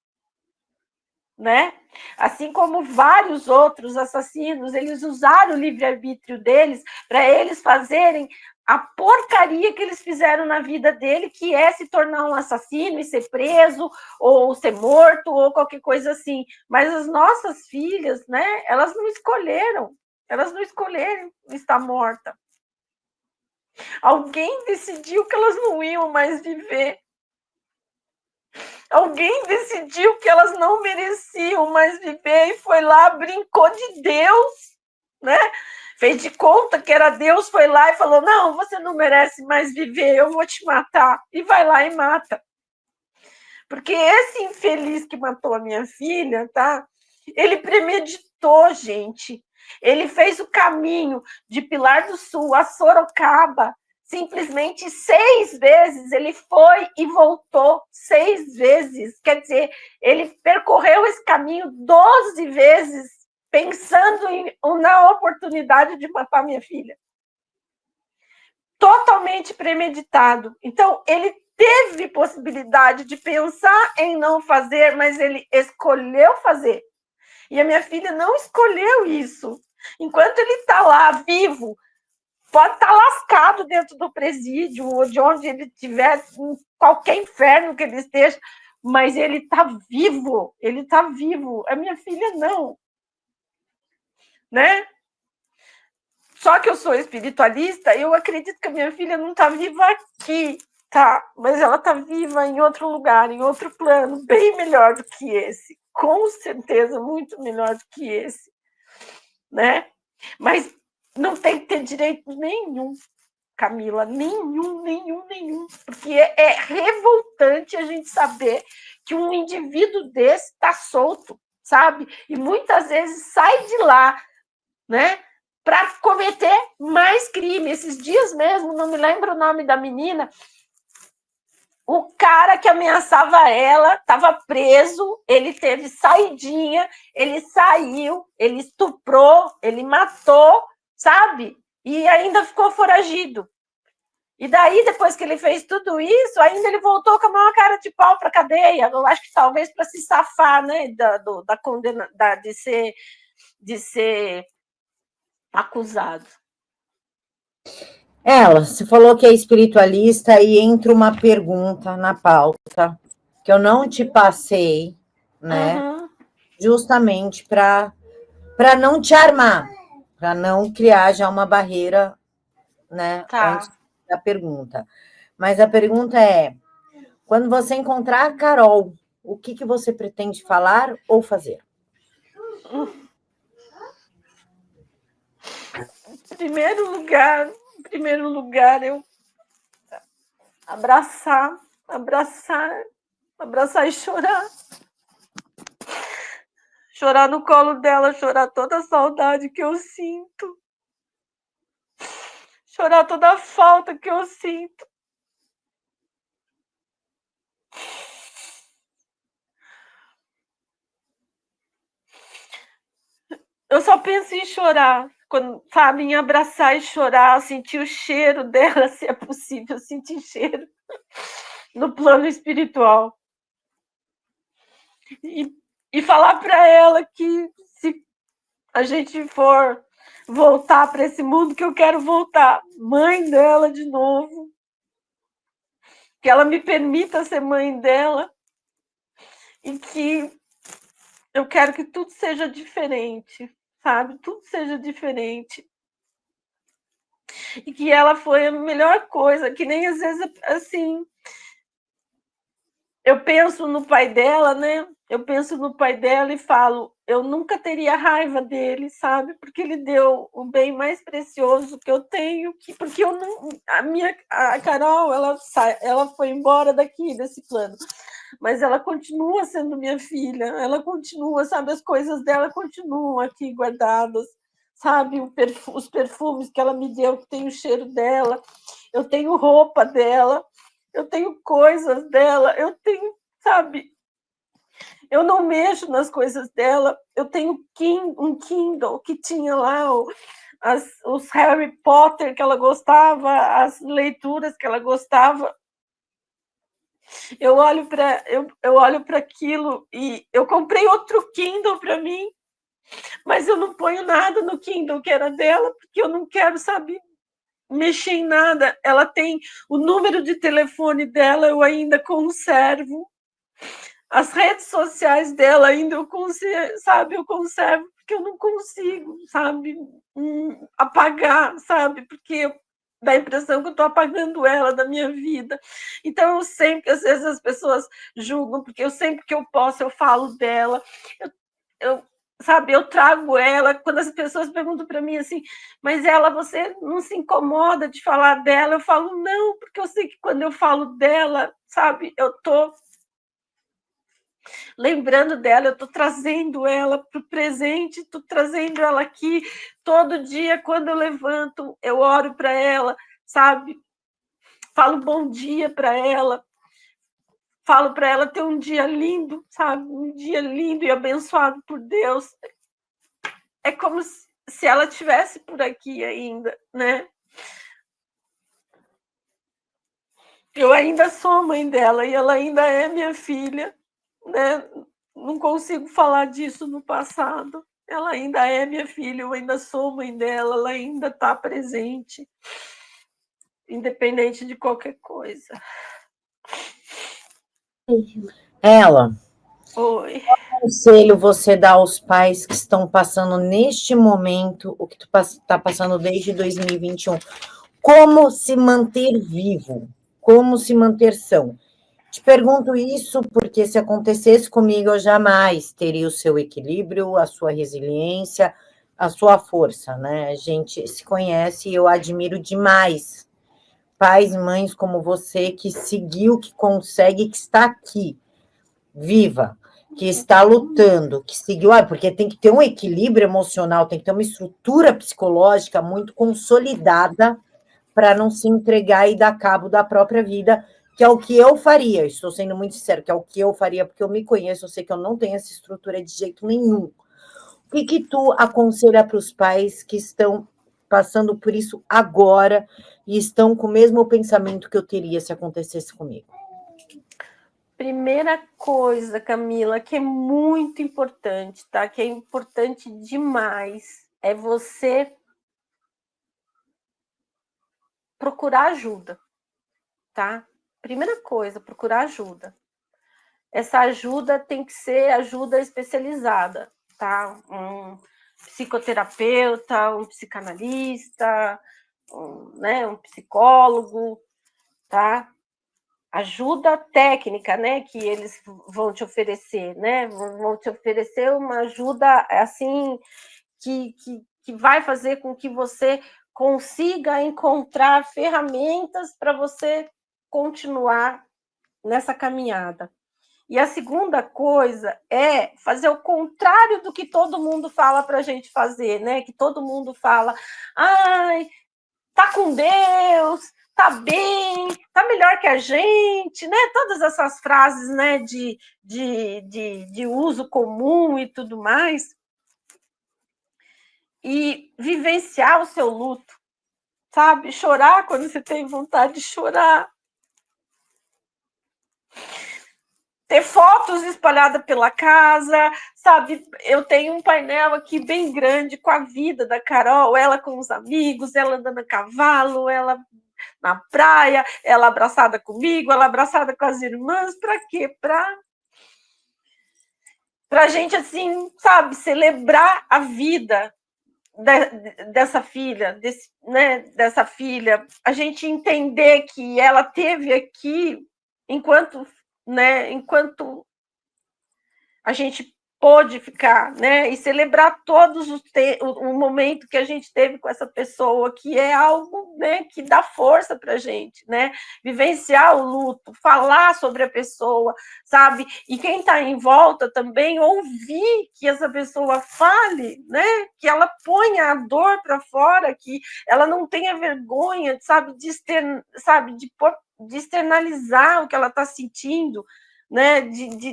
Speaker 2: né? Assim como vários outros assassinos, eles usaram o livre-arbítrio deles para eles fazerem a porcaria que eles fizeram na vida dele, que é se tornar um assassino e ser preso, ou ser morto, ou qualquer coisa assim. Mas as nossas filhas, né, elas não escolheram estar morta. Alguém decidiu que elas não iam mais viver. Alguém decidiu que elas não mereciam mais viver e foi lá, brincou de Deus, né? Fez de conta que era Deus, foi lá e falou, não, você não merece mais viver, eu vou te matar. E vai lá e mata. Porque esse infeliz que matou a minha filha, tá? Ele premeditou, gente. Ele fez o caminho de Pilar do Sul a Sorocaba, simplesmente 6 vezes. Ele foi e voltou 6 vezes. Quer dizer, ele percorreu esse caminho 12 vezes, pensando na oportunidade de matar minha filha. Totalmente premeditado. Então, ele teve possibilidade de pensar em não fazer, mas ele escolheu fazer. E a minha filha não escolheu isso. Enquanto ele está lá, vivo, pode estar lascado dentro do presídio, ou de onde ele estiver, em qualquer inferno que ele esteja, mas ele está vivo, ele está vivo. A minha filha não. Né? Só que eu sou espiritualista, eu acredito que a minha filha não está viva aqui, tá? Mas ela está viva em outro lugar, em outro plano, bem melhor do que esse. Com certeza, muito melhor do que esse. Né? Mas não tem que ter direito nenhum, Camila, nenhum. Porque é revoltante a gente saber que um indivíduo desse está solto, sabe? E muitas vezes sai de lá, né? Para cometer mais crime. Esses dias mesmo, não me lembro o nome da menina, o cara que ameaçava ela estava preso, ele teve saidinha, ele saiu, ele estuprou, ele matou, sabe? E ainda ficou foragido. E daí, depois que ele fez tudo isso, ainda ele voltou com a maior cara de pau para a cadeia. Eu acho que talvez para se safar, né, da condena, de ser de ser acusado.
Speaker 1: Você falou que é espiritualista e entra uma pergunta na pauta que eu não te passei, né?
Speaker 2: Uhum.
Speaker 1: Justamente para não te armar, para não criar já uma barreira, né?
Speaker 2: Tá.
Speaker 1: Antes da pergunta. Mas a pergunta é: quando você encontrar a Carol, o que você pretende falar ou fazer?
Speaker 2: Em primeiro lugar, eu abraçar e chorar. Chorar no colo dela, chorar toda a saudade que eu sinto. Chorar toda a falta que eu sinto. Eu só penso em chorar, quando, sabe, em abraçar e chorar, sentir o cheiro dela, se é possível, sentir cheiro no plano espiritual. E falar para ela que se a gente for voltar para esse mundo, que eu quero voltar mãe dela de novo, que ela me permita ser mãe dela e que eu quero que tudo seja diferente, sabe? Tudo seja diferente. E que ela foi a melhor coisa, que nem às vezes, assim, eu penso no pai dela, né? Eu penso no pai dela e falo, eu nunca teria raiva dele, sabe? Porque ele deu o bem mais precioso que eu tenho, porque eu não, a Carol, ela foi embora daqui desse plano, mas ela continua sendo minha filha, ela continua, sabe? As coisas dela continuam aqui guardadas, sabe? Os perfumes que ela me deu, que tem o cheiro dela, eu tenho roupa dela, eu tenho coisas dela, eu tenho, sabe? Eu não mexo nas coisas dela. Eu tenho um Kindle que tinha lá os Harry Potter que ela gostava, as leituras que ela gostava. Eu olho para aquilo e eu comprei outro Kindle para mim, mas eu não ponho nada no Kindle que era dela, porque eu não quero, sabe, mexer em nada. Ela tem o número de telefone dela, eu ainda conservo. As redes sociais dela ainda eu consigo, sabe, eu conservo, porque eu não consigo, sabe, apagar, sabe, porque dá a impressão que eu estou apagando ela da minha vida. Então, eu sempre, às vezes as pessoas julgam, porque eu sempre que eu posso, eu falo dela, sabe, eu trago ela, quando as pessoas perguntam para mim assim, mas ela, você não se incomoda de falar dela? Eu falo, não, porque eu sei que quando eu falo dela, sabe, eu estou lembrando dela, eu estou trazendo ela para o presente, estou trazendo ela aqui todo dia, quando eu levanto, eu oro para ela, sabe? Falo bom dia para ela, falo para ela ter um dia lindo, sabe? Um dia lindo e abençoado por Deus. É como se ela estivesse por aqui ainda, né? Eu ainda sou mãe dela e ela ainda é minha filha, né? Não consigo falar disso no passado. Ela ainda é minha filha, eu ainda sou mãe dela, ela ainda está presente, independente de qualquer coisa.
Speaker 1: Ela,
Speaker 2: Oi.
Speaker 1: qual conselho você dá aos pais que estão passando neste momento, o que tu está passando desde 2021? Como se manter vivo? Como se manter são? Te pergunto isso porque se acontecesse comigo, eu jamais teria o seu equilíbrio, a sua resiliência, a sua força, né? A gente se conhece e eu admiro demais pais e mães como você que seguiu, que consegue, que está aqui, viva, que está lutando, que seguiu, porque tem que ter um equilíbrio emocional, tem que ter uma estrutura psicológica muito consolidada para não se entregar e dar cabo da própria vida, que é o que eu faria. Estou sendo muito sincero, que é o que eu faria, porque eu me conheço, eu sei que eu não tenho essa estrutura de jeito nenhum. O que tu aconselha para os pais que estão passando por isso agora e estão com o mesmo pensamento que eu teria se acontecesse comigo?
Speaker 2: primeira coisa, Camila, que é muito importante, tá? Que é importante demais, é você procurar ajuda, tá? Primeira coisa, procurar ajuda. Essa ajuda tem que ser ajuda especializada, tá? Um psicoterapeuta, um psicanalista, um psicólogo, tá? Ajuda técnica, né, que eles vão te oferecer, né? Vão te oferecer uma ajuda assim que vai fazer com que você consiga encontrar ferramentas para você continuar nessa caminhada. E a segunda coisa é fazer o contrário do que todo mundo fala para a gente fazer, né? Que todo mundo fala, ai, tá com Deus, tá bem, tá melhor que a gente, né? Todas essas frases, né, de uso comum e tudo mais. E vivenciar o seu luto, sabe? Chorar quando você tem vontade de chorar. Ter fotos espalhadas pela casa, sabe? Eu tenho um painel aqui bem grande com a vida da Carol, ela com os amigos, ela andando a cavalo, ela na praia, ela abraçada comigo, ela abraçada com as irmãs, para quê? Para a gente, assim, sabe, celebrar a vida dessa filha, dessa filha, a gente entender que ela teve aqui enquanto a gente pôde ficar, né, e celebrar todos o momento que a gente teve com essa pessoa, que é algo, né, que dá força para a gente, né, vivenciar o luto, falar sobre a pessoa, sabe, e quem está em volta também ouvir que essa pessoa fale, né, que ela ponha a dor para fora, que ela não tenha vergonha, sabe, de externalizar o que ela está sentindo, né,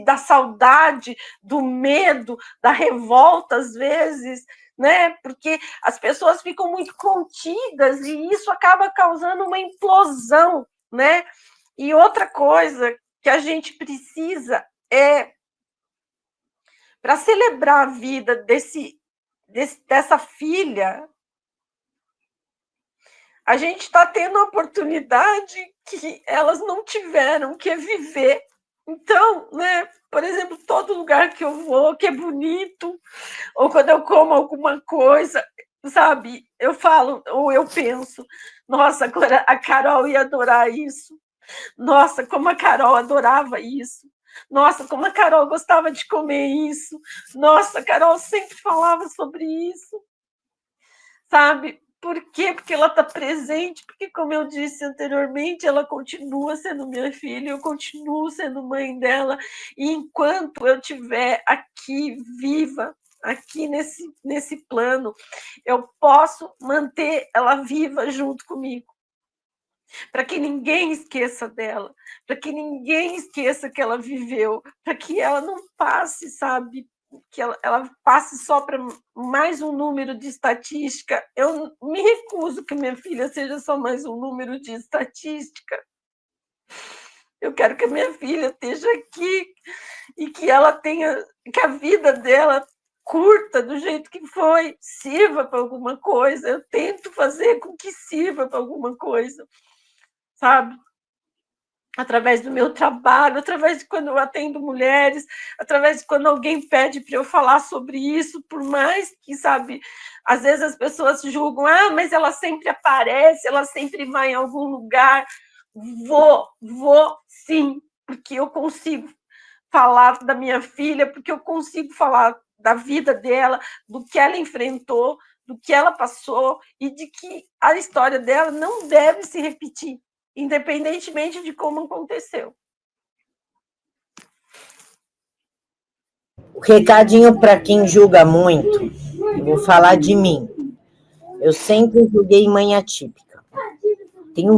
Speaker 2: da saudade, do medo, da revolta, às vezes, né, porque as pessoas ficam muito contidas e isso acaba causando uma implosão, né? E outra coisa que a gente precisa é, para celebrar a vida dessa filha, a gente está tendo a oportunidade que elas não tiveram, que é viver. Então, né, por exemplo, todo lugar que eu vou, que é bonito, ou quando eu como alguma coisa, sabe, eu falo, ou eu penso, nossa, agora a Carol ia adorar isso. Nossa, como a Carol adorava isso. Nossa, como a Carol gostava de comer isso. Nossa, a Carol sempre falava sobre isso. Sabe? Por quê? Porque ela está presente, porque, como eu disse anteriormente, ela continua sendo minha filha, eu continuo sendo mãe dela, e enquanto eu estiver aqui viva, aqui nesse plano, eu posso manter ela viva junto comigo, para que ninguém esqueça dela, para que ninguém esqueça que ela viveu, para que ela não passe, sabe, que ela passe só para mais um número de estatística. Eu me recuso que minha filha seja só mais um número de estatística. Eu quero que a minha filha esteja aqui e que ela tenha, que a vida dela curta do jeito que foi, sirva para alguma coisa. Eu tento fazer com que sirva para alguma coisa, sabe? Através do meu trabalho, através de quando eu atendo mulheres, através de quando alguém pede para eu falar sobre isso, por mais que, sabe, às vezes as pessoas julgam, mas ela sempre aparece, ela sempre vai em algum lugar. Vou sim, porque eu consigo falar da minha filha, porque eu consigo falar da vida dela, do que ela enfrentou, do que ela passou e de que a história dela não deve se repetir, independentemente de como aconteceu.
Speaker 1: O recadinho para quem julga muito, eu vou falar de mim. Eu sempre julguei mãe atípica.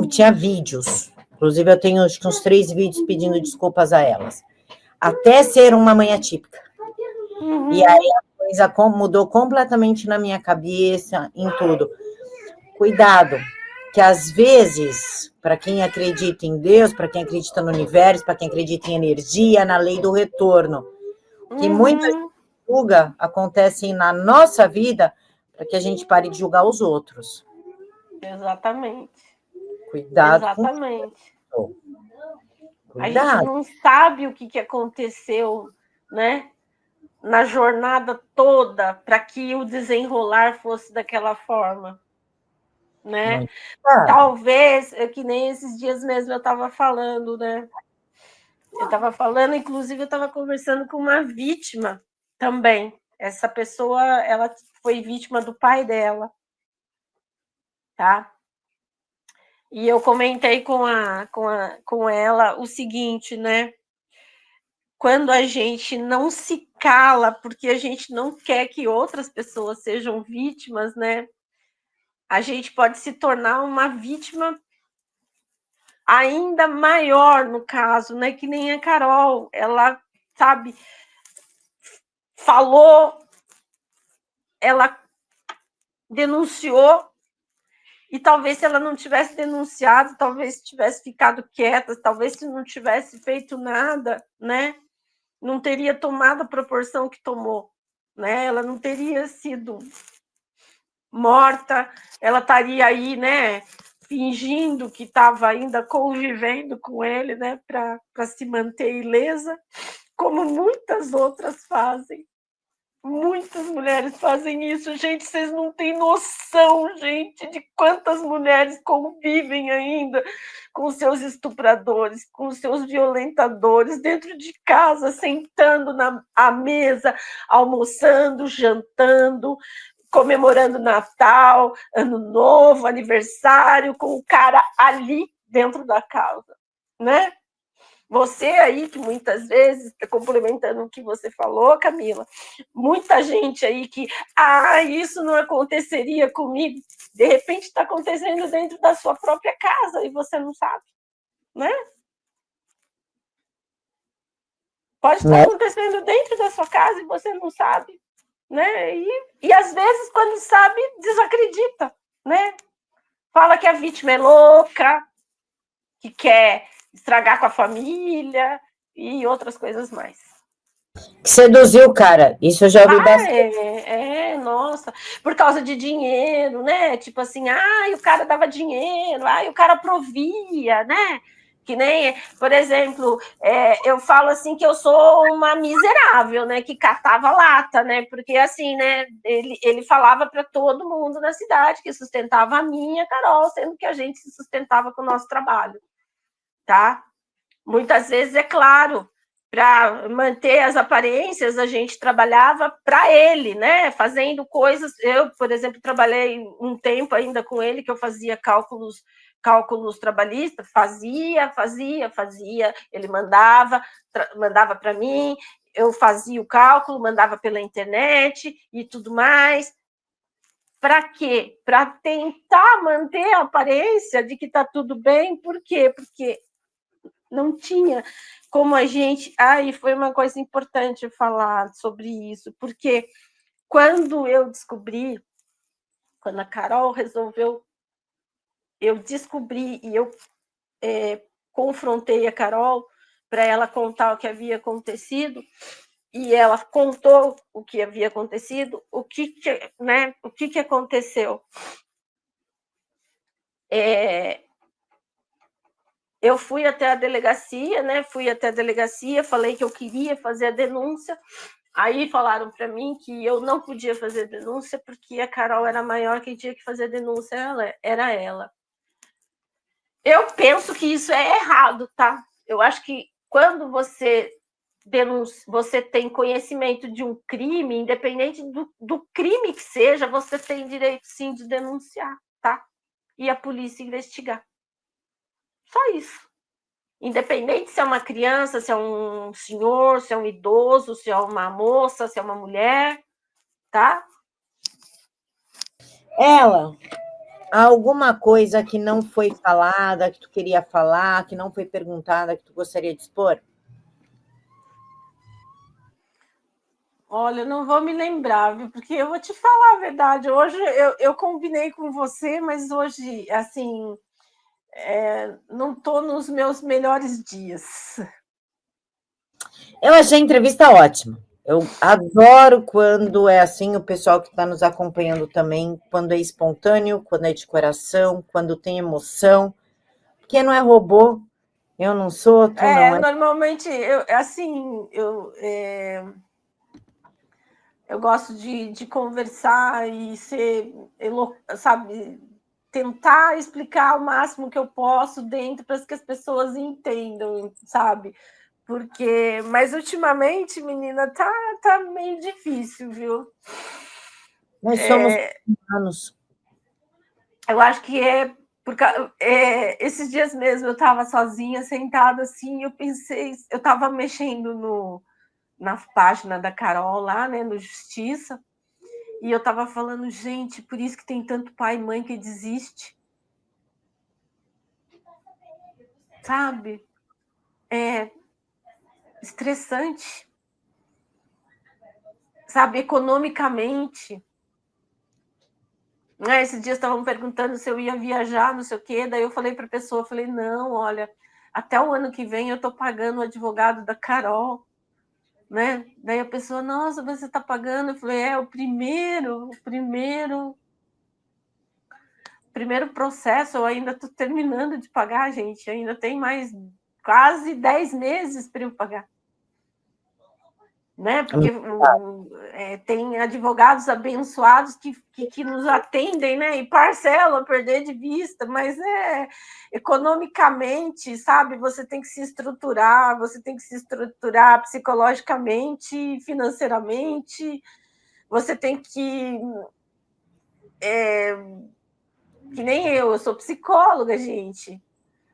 Speaker 1: Tinha vídeos, inclusive eu tenho acho que uns 3 vídeos pedindo desculpas a elas, até ser uma mãe atípica. Uhum. E aí a coisa mudou completamente na minha cabeça, em tudo. Cuidado, que às vezes, para quem acredita em Deus, para quem acredita no universo, para quem acredita em energia, na lei do retorno, que muitas julga acontecem na nossa vida, para que a gente pare de julgar os outros.
Speaker 2: Exatamente.
Speaker 1: Cuidado
Speaker 2: Exatamente.
Speaker 1: com isso.
Speaker 2: A gente
Speaker 1: Cuidado.
Speaker 2: não sabe o que aconteceu, né? Na jornada toda para que o desenrolar fosse daquela forma, né? Talvez, que nem esses dias mesmo eu estava falando, né? Eu estava falando, inclusive eu estava conversando com uma vítima também. Essa pessoa, ela foi vítima do pai dela, tá? E eu comentei com ela o seguinte, né? Quando a gente não se cala, porque a gente não quer que outras pessoas sejam vítimas, né? A gente pode se tornar uma vítima ainda maior, no caso, né? Que nem a Carol, ela, sabe, falou, ela denunciou, e talvez se ela não tivesse denunciado, talvez tivesse ficado quieta, talvez se não tivesse feito nada, né? Não teria tomado a proporção que tomou, né? Ela não teria sido morta, ela estaria aí, né? Fingindo que estava ainda convivendo com ele, né? Para se manter ilesa, como muitas outras fazem. Muitas mulheres fazem isso, gente, vocês não têm noção, gente, de quantas mulheres convivem ainda com seus estupradores, com seus violentadores, dentro de casa, sentando à mesa, almoçando, jantando, comemorando Natal, Ano Novo, aniversário, com o cara ali dentro da casa, né? Você aí, que muitas vezes, complementando o que você falou, Camila, muita gente aí que, isso não aconteceria comigo, de repente está acontecendo dentro da sua própria casa e você não sabe, né? Pode estar acontecendo dentro da sua casa e você não sabe, né? E às vezes, quando sabe, desacredita, né? Fala que a vítima é louca, que quer estragar com a família e outras coisas mais.
Speaker 1: Seduziu o cara, isso eu já ouvi bastante.
Speaker 2: Nossa, por causa de dinheiro, né? Tipo assim, o cara dava dinheiro, o cara provia, né? Que nem, por exemplo, eu falo assim que eu sou uma miserável, né? Que catava lata, né? Porque assim, né? Ele falava para todo mundo na cidade que sustentava a minha, Carol, sendo que a gente se sustentava com o nosso trabalho, tá? Muitas vezes, é claro, para manter as aparências, a gente trabalhava para ele, né? Fazendo coisas. Eu, por exemplo, trabalhei um tempo ainda com ele, que eu fazia cálculos trabalhistas, fazia. Ele mandava para mim, eu fazia o cálculo, mandava pela internet e tudo mais. Para quê? Para tentar manter a aparência de que está tudo bem. Por quê? Porque não tinha como a gente... foi uma coisa importante falar sobre isso, porque quando eu descobri, quando a Carol resolveu, eu descobri e eu confrontei a Carol para ela contar o que havia acontecido, e ela contou o que havia acontecido, o que aconteceu? Eu fui até a delegacia, né? Falei que eu queria fazer a denúncia. Aí falaram para mim que eu não podia fazer denúncia porque a Carol era maior, quem tinha que fazer denúncia era ela. Eu penso que isso é errado, tá? Eu acho que quando você tem conhecimento de um crime, independente do crime que seja, você tem direito sim de denunciar, tá? E a polícia investigar. Só isso. Independente se é uma criança, se é um senhor, se é um idoso, se é uma moça, se é uma mulher, tá?
Speaker 1: Ela, alguma coisa que não foi falada, que tu queria falar, que não foi perguntada, que tu gostaria de expor?
Speaker 2: Olha, eu não vou me lembrar, viu? Porque eu vou te falar a verdade. Hoje eu combinei com você, mas hoje, assim, não estou nos meus melhores dias.
Speaker 1: Eu achei a entrevista ótima. Eu adoro quando é assim, o pessoal que está nos acompanhando também, quando é espontâneo, quando é de coração, quando tem emoção. Porque não é robô, eu não sou, tu não é.
Speaker 2: Normalmente, eu gosto de conversar e ser, sabe, tentar explicar o máximo que eu posso dentro para que as pessoas entendam, sabe? Mas ultimamente, menina, tá meio difícil, viu?
Speaker 1: Nós somos humanos.
Speaker 2: Eu acho que porque esses dias mesmo eu estava sozinha, sentada assim, eu pensei, eu estava mexendo na página da Carol lá, né, no Justiça, e eu estava falando, gente, por isso que tem tanto pai e mãe que desiste. Sabe? É estressante. Sabe, economicamente. Esses dias estavam perguntando se eu ia viajar, não sei o quê, daí eu falei para a pessoa, falei, não, olha, até o ano que vem eu estou pagando o advogado da Carol, né? Daí a pessoa, nossa, você está pagando? Eu falei, o primeiro processo, eu ainda estou terminando de pagar, gente, ainda tem mais quase 10 meses para eu pagar. Né? Porque tem advogados abençoados que nos atendem, né? E parcelam, perder de vista, mas economicamente, sabe? Você tem que se estruturar psicologicamente, financeiramente, você tem que nem eu sou psicóloga, gente,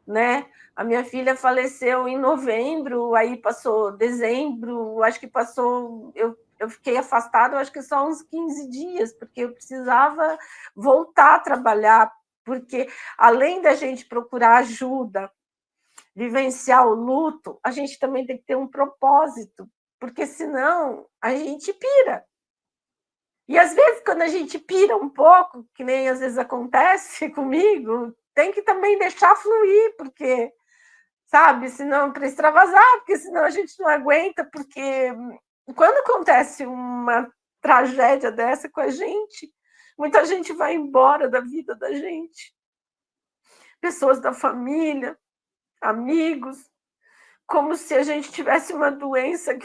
Speaker 2: né? A minha filha faleceu em novembro, aí passou dezembro, acho que passou. Eu fiquei afastada, acho que só uns 15 dias, porque eu precisava voltar a trabalhar, porque além da gente procurar ajuda, vivenciar o luto, a gente também tem que ter um propósito, porque senão a gente pira. E às vezes, quando a gente pira um pouco, que nem às vezes acontece comigo, tem que também deixar fluir, porque sabe? Senão, para extravasar, porque senão a gente não aguenta, porque quando acontece uma tragédia dessa com a gente, muita gente vai embora da vida da gente. Pessoas da família, amigos, como se a gente tivesse uma doença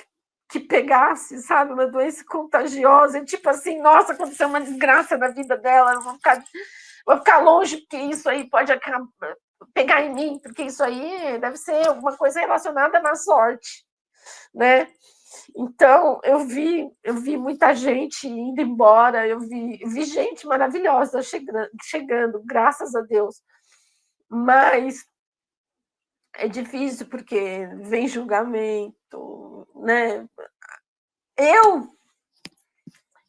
Speaker 2: que pegasse, sabe? Uma doença contagiosa, e tipo assim, nossa, aconteceu uma desgraça na vida dela, eu vou ficar longe, porque isso aí pode pegar em mim, porque isso aí deve ser alguma coisa relacionada na sorte, né? Então, eu vi muita gente indo embora, eu vi gente maravilhosa chegando, graças a Deus. Mas é difícil porque vem julgamento, né?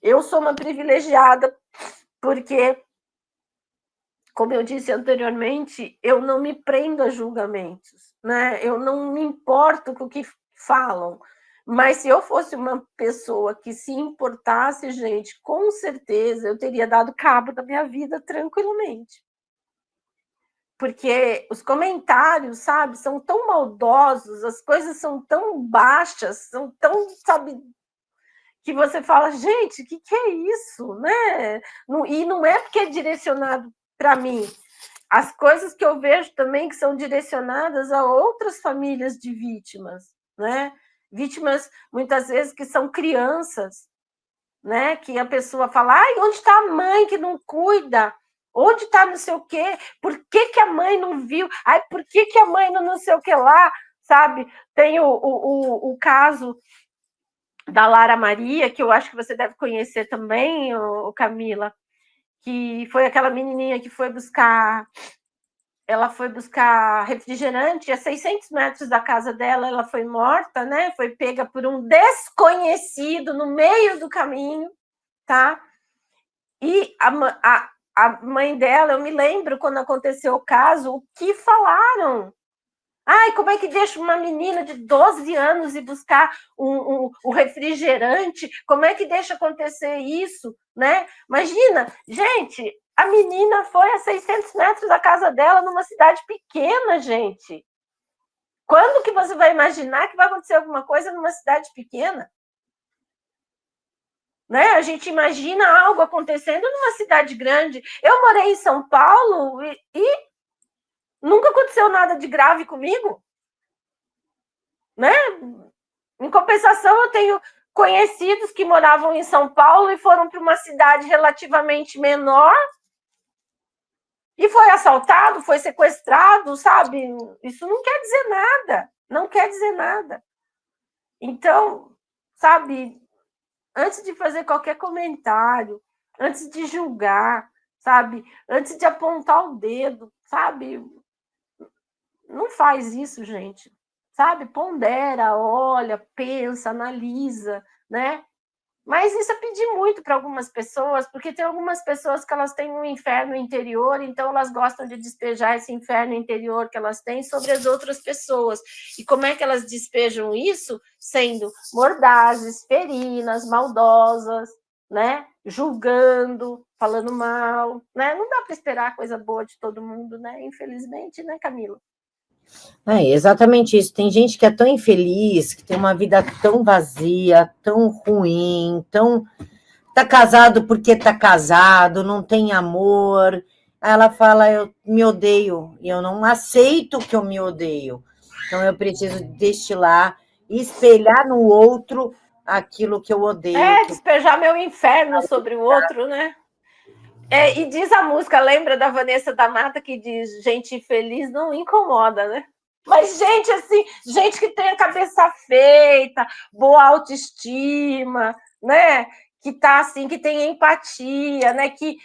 Speaker 2: Eu sou uma privilegiada porque, como eu disse anteriormente, eu não me prendo a julgamentos, né? Eu não me importo com o que falam. Mas se eu fosse uma pessoa que se importasse, gente, com certeza eu teria dado cabo da minha vida tranquilamente. Porque os comentários, sabe, são tão maldosos, as coisas são tão baixas, são tão, sabe, que você fala, gente, o que é isso, né? E não é porque é direcionado para mim. As coisas que eu vejo também que são direcionadas a outras famílias de vítimas, né? Vítimas, muitas vezes, que são crianças, né? Que a pessoa fala, ai, onde está a mãe que não cuida? Onde está não sei o quê? Por que a mãe não viu? Ai, por que a mãe não sei o que lá? Sabe? Tem o caso da Lara Maria, que eu acho que você deve conhecer também, Camila, que foi aquela menininha que foi buscar refrigerante a 600 metros da casa dela, ela foi morta, né? Foi pega por um desconhecido no meio do caminho, tá? E a mãe dela, eu me lembro quando aconteceu o caso, o que falaram? Ai, como é que deixa uma menina de 12 anos ir buscar o refrigerante? Como é que deixa acontecer isso, né? Imagina, gente, a menina foi a 600 metros da casa dela numa cidade pequena, gente. Quando que você vai imaginar que vai acontecer alguma coisa numa cidade pequena? Né? A gente imagina algo acontecendo numa cidade grande. Eu morei em São Paulo e nunca aconteceu nada de grave comigo. Né? Em compensação, eu tenho conhecidos que moravam em São Paulo e foram para uma cidade relativamente menor e foi assaltado, foi sequestrado, sabe? Isso não quer dizer nada, não quer dizer nada. Então, sabe, antes de fazer qualquer comentário, antes de julgar, sabe, antes de apontar o dedo, sabe, não faz isso, gente. Sabe, pondera, olha, pensa, analisa, né? Mas isso é pedir muito para algumas pessoas, porque tem algumas pessoas que elas têm um inferno interior, então elas gostam de despejar esse inferno interior que elas têm sobre as outras pessoas. E como é que elas despejam isso? Sendo mordazes, ferinas, maldosas, né? Julgando, falando mal, né? Não dá para esperar coisa boa de todo mundo, né? Infelizmente, né, Camila?
Speaker 1: É exatamente isso. Tem gente que é tão infeliz, que tem uma vida tão vazia, tão ruim, tão... Tá casado porque tá casado, não tem amor. Aí ela fala, eu me odeio, e eu não aceito que eu me odeio. Então eu preciso destilar e espelhar no outro aquilo que eu odeio.
Speaker 2: Despejar meu inferno sobre o outro, né? E diz a música, lembra da Vanessa da Mata, que diz, gente feliz não incomoda, né? Mas gente assim, gente que tem a cabeça feita, boa autoestima, né? Que tá assim, que tem empatia, né? Que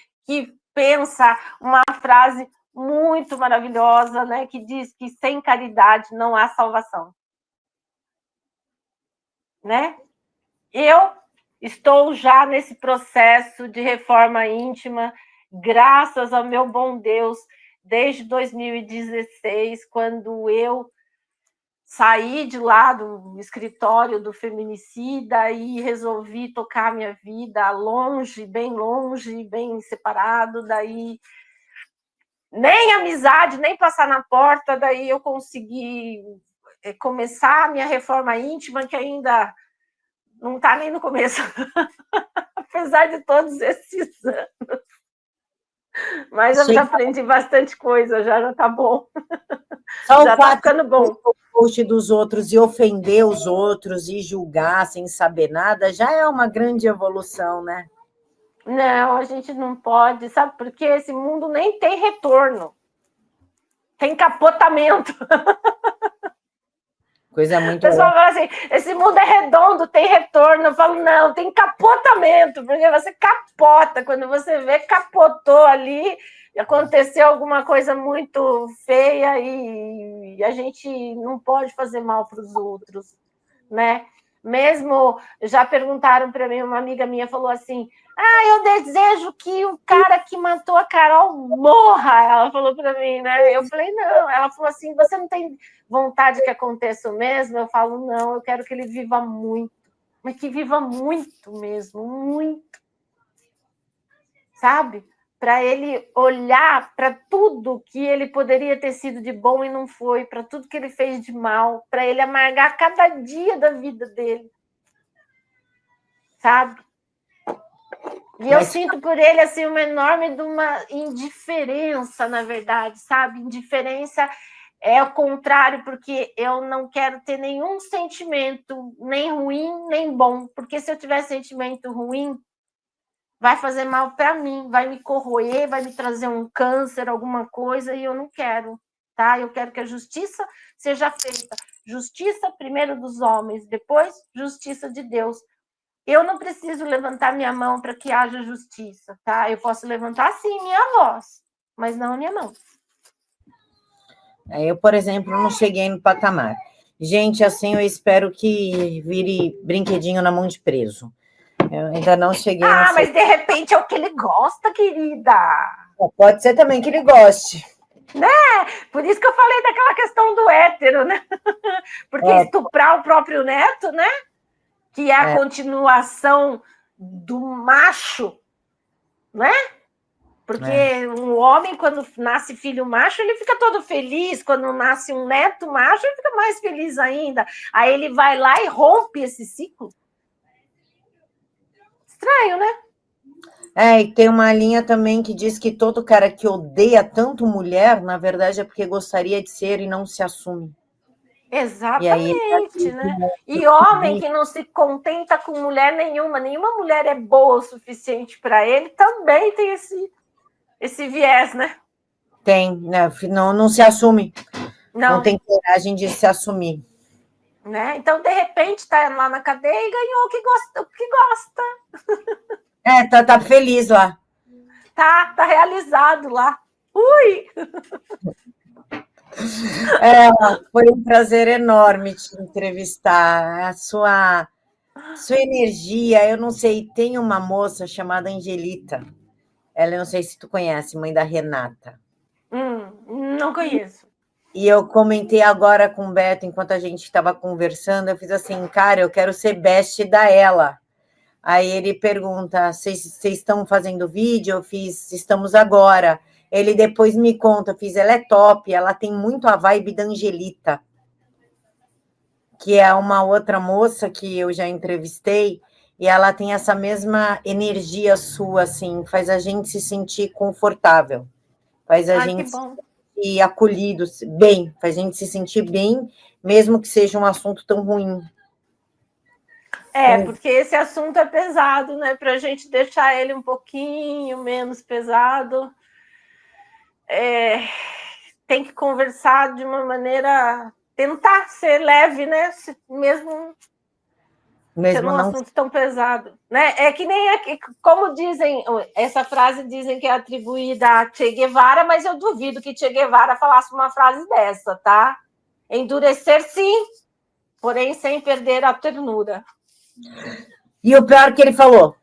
Speaker 2: pensa uma frase muito maravilhosa, né? Que diz que sem caridade não há salvação, né? Eu estou já nesse processo de reforma íntima, graças ao meu bom Deus, desde 2016, quando eu saí de lá do escritório do feminicida e resolvi tocar minha vida longe, bem separado, daí nem amizade, nem passar na porta, daí eu consegui começar a minha reforma íntima, que ainda não está nem no começo, apesar de todos esses anos. Mas eu já aprendi bastante coisa, já está bom.
Speaker 1: Só
Speaker 2: já está ficando bom.
Speaker 1: O post dos outros e ofender os outros e julgar sem saber nada já é uma grande evolução, né?
Speaker 2: Não, a gente não pode, sabe? Porque esse mundo nem tem retorno. Tem capotamento.
Speaker 1: Coisa muito...
Speaker 2: O pessoal fala assim, esse mundo é redondo, tem retorno. Eu falo, não, tem capotamento, porque você capota. Quando você vê, capotou ali, aconteceu alguma coisa muito feia e a gente não pode fazer mal para os outros, né? Mesmo, já perguntaram para mim, uma amiga minha falou assim, eu desejo que o cara que matou a Carol morra, ela falou para mim, né? Eu falei, não. Ela falou assim, você não tem vontade que aconteça o mesmo? Eu falo, não, eu quero que ele viva muito, mas que viva muito mesmo, muito, sabe? Para ele olhar para tudo que ele poderia ter sido de bom e não foi, para tudo que ele fez de mal, para ele amargar cada dia da vida dele, sabe? E eu sinto por ele assim uma enorme de uma indiferença, na verdade, sabe? Indiferença é o contrário, porque eu não quero ter nenhum sentimento, nem ruim, nem bom, porque se eu tiver sentimento ruim, vai fazer mal para mim, vai me corroer, vai me trazer um câncer, alguma coisa, e eu não quero, tá? Eu quero que a justiça seja feita. Justiça primeiro dos homens, depois justiça de Deus. Eu não preciso levantar minha mão para que haja justiça, tá? Eu posso levantar, sim, minha voz, mas não a minha mão.
Speaker 1: Eu, por exemplo, não cheguei no patamar. Gente, assim, eu espero que vire brinquedinho na mão de preso. Eu ainda não cheguei...
Speaker 2: mas de repente é o que ele gosta, querida.
Speaker 1: Pode ser também que ele goste.
Speaker 2: Né? Por isso que eu falei daquela questão do hétero, né? Porque estuprar o próprio neto, né? Que é a continuação do macho, né? Porque um homem, quando nasce filho macho, ele fica todo feliz. Quando nasce um neto macho, ele fica mais feliz ainda. Aí ele vai lá e rompe esse ciclo. Estranho, né?
Speaker 1: E tem uma linha também que diz que todo cara que odeia tanto mulher, na verdade, é porque gostaria de ser e não se assume.
Speaker 2: Exatamente, né? E homem que não se contenta com mulher nenhuma mulher é boa o suficiente para ele, também tem esse viés, né?
Speaker 1: Tem, né? Não se assume.
Speaker 2: Não
Speaker 1: tem coragem de se assumir.
Speaker 2: Né? Então, de repente, está lá na cadeia e ganhou o que gosta.
Speaker 1: Tá feliz lá.
Speaker 2: Tá realizado lá. Ui!
Speaker 1: Foi um prazer enorme te entrevistar. A sua energia, eu não sei, tem uma moça chamada Angelita. Ela, eu não sei se tu conhece, mãe da Renata.
Speaker 2: Não conheço.
Speaker 1: E eu comentei agora com o Beto, enquanto a gente estava conversando, eu fiz assim, cara, eu quero ser best da ela. Aí ele pergunta, vocês estão fazendo vídeo? Eu fiz, estamos agora. Ele depois me conta, ela é top, ela tem muito a vibe da Angelita, que é uma outra moça que eu já entrevistei, e ela tem essa mesma energia sua, assim, faz a gente se sentir confortável, faz a gente se sentir acolhido, bem, faz a gente se sentir bem, mesmo que seja um assunto tão ruim.
Speaker 2: Porque esse assunto é pesado, né? Para a gente deixar ele um pouquinho menos pesado, tem que conversar de uma maneira, tentar ser leve, né? Mesmo sendo um assunto tão pesado, né? É que nem como dizem, essa frase dizem que é atribuída a Che Guevara, mas eu duvido que Che Guevara falasse uma frase dessa, tá? Endurecer sim, porém sem perder a ternura.
Speaker 1: E o pior que ele falou.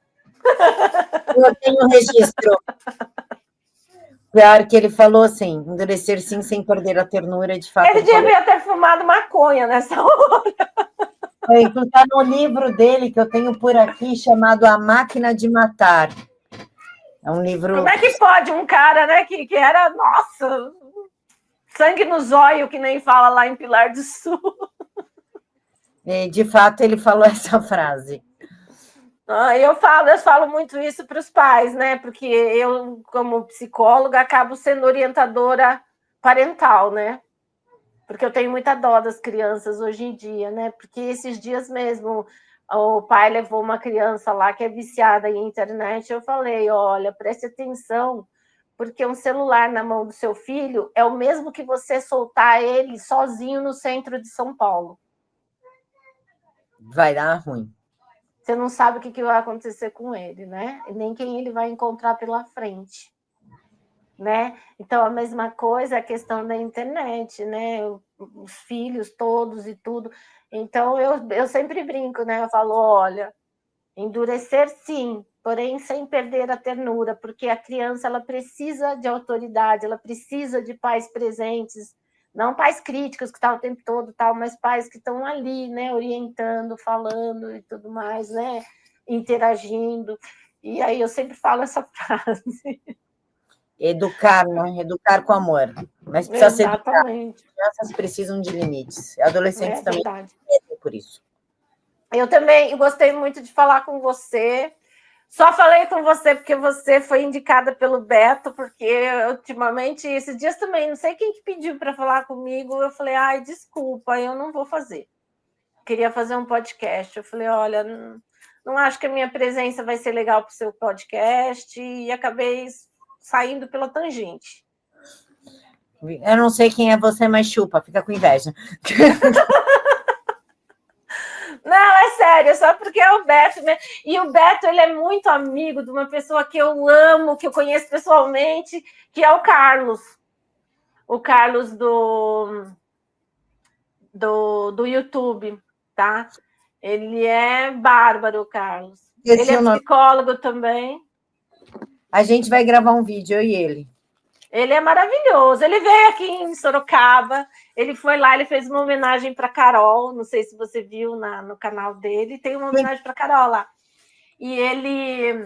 Speaker 1: Eu tenho registro. Pior que ele falou assim, endurecer sim sem perder a ternura, de fato.
Speaker 2: Ele devia ter fumado maconha nessa hora.
Speaker 1: Está no livro dele, que eu tenho por aqui, chamado A Máquina de Matar. É um livro...
Speaker 2: Como é que pode um cara, né, que era, nossa, sangue no zóio, que nem fala lá em Pilar do Sul.
Speaker 1: De fato, ele falou essa frase.
Speaker 2: Eu falo muito isso para os pais, né? Porque eu, como psicóloga, acabo sendo orientadora parental, né? Porque eu tenho muita dó das crianças hoje em dia, né? Porque esses dias mesmo o pai levou uma criança lá que é viciada em internet. Eu falei, olha, preste atenção, porque um celular na mão do seu filho é o mesmo que você soltar ele sozinho no centro de São Paulo.
Speaker 1: Vai dar ruim.
Speaker 2: Você não sabe o que vai acontecer com ele, né? E nem quem ele vai encontrar pela frente, né? Então, a mesma coisa é a questão da internet, né? Os filhos todos e tudo. Então, eu sempre brinco, né? Eu falo, olha, endurecer sim, porém sem perder a ternura, porque a criança, ela precisa de autoridade, ela precisa de pais presentes, não pais críticos que estão o tempo todo, tal, mas pais que estão ali, né, orientando, falando e tudo mais, né, interagindo. E aí eu sempre falo essa frase.
Speaker 1: Educar, né? Educar com amor. Mas precisa ser educado.
Speaker 2: Exatamente.
Speaker 1: As crianças precisam de limites. Adolescentes também por isso.
Speaker 2: Eu também gostei muito de falar com você. Só falei com você porque você foi indicada pelo Beto, porque ultimamente, esses dias também, não sei quem que pediu para falar comigo, eu falei, ai, desculpa, eu não vou fazer. Queria fazer um podcast. Eu falei, olha, não acho que a minha presença vai ser legal para o seu podcast, e acabei saindo pela tangente.
Speaker 1: Eu não sei quem é você, mas chupa, fica com inveja.
Speaker 2: Não, é sério, só porque é o Beto. E o Beto, ele é muito amigo de uma pessoa que eu amo, que eu conheço pessoalmente, que é o Carlos. O Carlos do YouTube, tá? Ele é bárbaro, o Carlos. Ele é psicólogo também.
Speaker 1: A gente vai gravar um vídeo, eu e ele.
Speaker 2: Ele é maravilhoso. Ele veio aqui em Sorocaba, ele foi lá, ele fez uma homenagem para Carol, não sei se você viu no canal dele, tem uma homenagem para Carol lá. E ele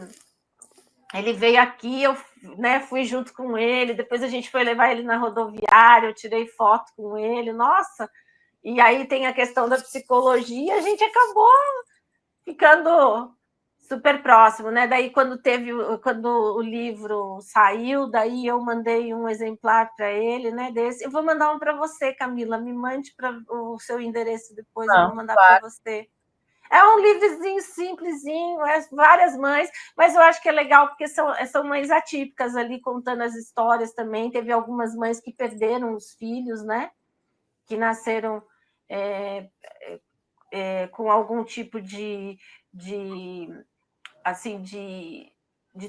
Speaker 2: veio aqui, eu, né, fui junto com ele, depois a gente foi levar ele na rodoviária, eu tirei foto com ele, nossa. E aí tem a questão da psicologia, a gente acabou ficando super próximo, né? Daí quando o livro saiu, daí eu mandei um exemplar para ele, né? Desse, eu vou mandar um para você, Camila. Me mande para o seu endereço depois, eu vou mandar para você. É um livrozinho simplesinho, várias mães, mas eu acho que é legal porque são mães atípicas ali contando as histórias também. Teve algumas mães que perderam os filhos, né? Que nasceram com algum tipo de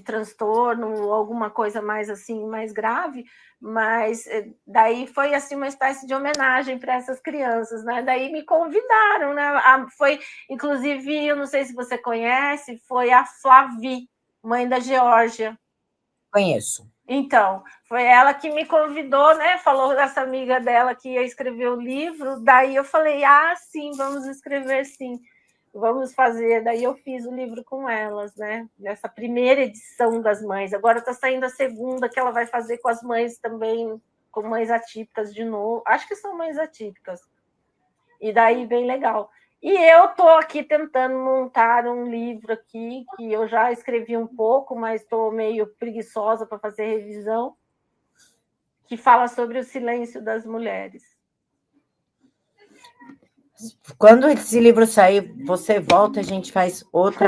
Speaker 2: transtorno, alguma coisa mais assim, mais grave, mas daí foi assim uma espécie de homenagem para essas crianças, né? Daí me convidaram, né? Foi, inclusive, eu não sei se você conhece, foi a Flavi, mãe da Geórgia.
Speaker 1: Conheço.
Speaker 2: Então, foi ela que me convidou, né? Falou dessa amiga dela que ia escrever o livro, daí eu falei, sim, vamos escrever sim. Vamos fazer, daí eu fiz o livro com elas, né? Nessa primeira edição das mães. Agora está saindo a segunda, que ela vai fazer com as mães também, com mães atípicas de novo. Acho que são mães atípicas. E daí, bem legal. E eu estou aqui tentando montar um livro aqui, que eu já escrevi um pouco, mas estou meio preguiçosa para fazer revisão, que fala sobre o silêncio das mulheres.
Speaker 1: Quando esse livro sair, você volta, a gente faz outro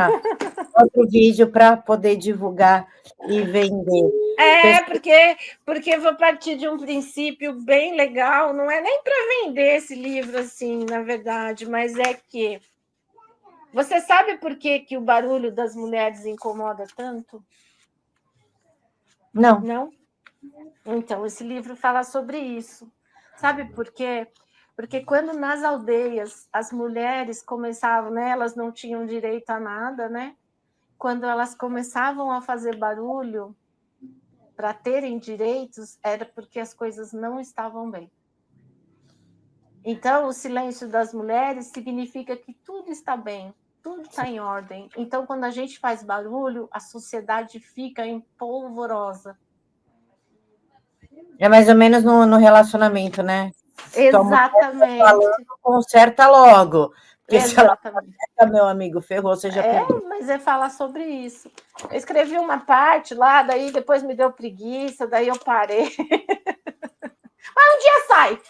Speaker 1: vídeo para poder divulgar e vender.
Speaker 2: Porque vou partir de um princípio bem legal, não é nem para vender esse livro assim, na verdade, mas é que você sabe por que o barulho das mulheres incomoda tanto?
Speaker 1: Não.
Speaker 2: Não? Então, esse livro fala sobre isso. Sabe por quê? Porque quando nas aldeias as mulheres começavam, né, elas não tinham direito a nada, né? Quando elas começavam a fazer barulho para terem direitos, era porque as coisas não estavam bem. Então, o silêncio das mulheres significa que tudo está bem, tudo está em ordem. Então, quando a gente faz barulho, a sociedade fica empolvorosa. É
Speaker 1: mais ou menos no relacionamento, né?
Speaker 2: Exatamente.
Speaker 1: Falando, conserta logo. Porque
Speaker 2: exatamente.
Speaker 1: Se ela meu amigo, ferrou, você já perdeu.
Speaker 2: Mas é falar sobre isso. Eu escrevi uma parte lá, daí depois me deu preguiça, daí eu parei. Mas um dia sai.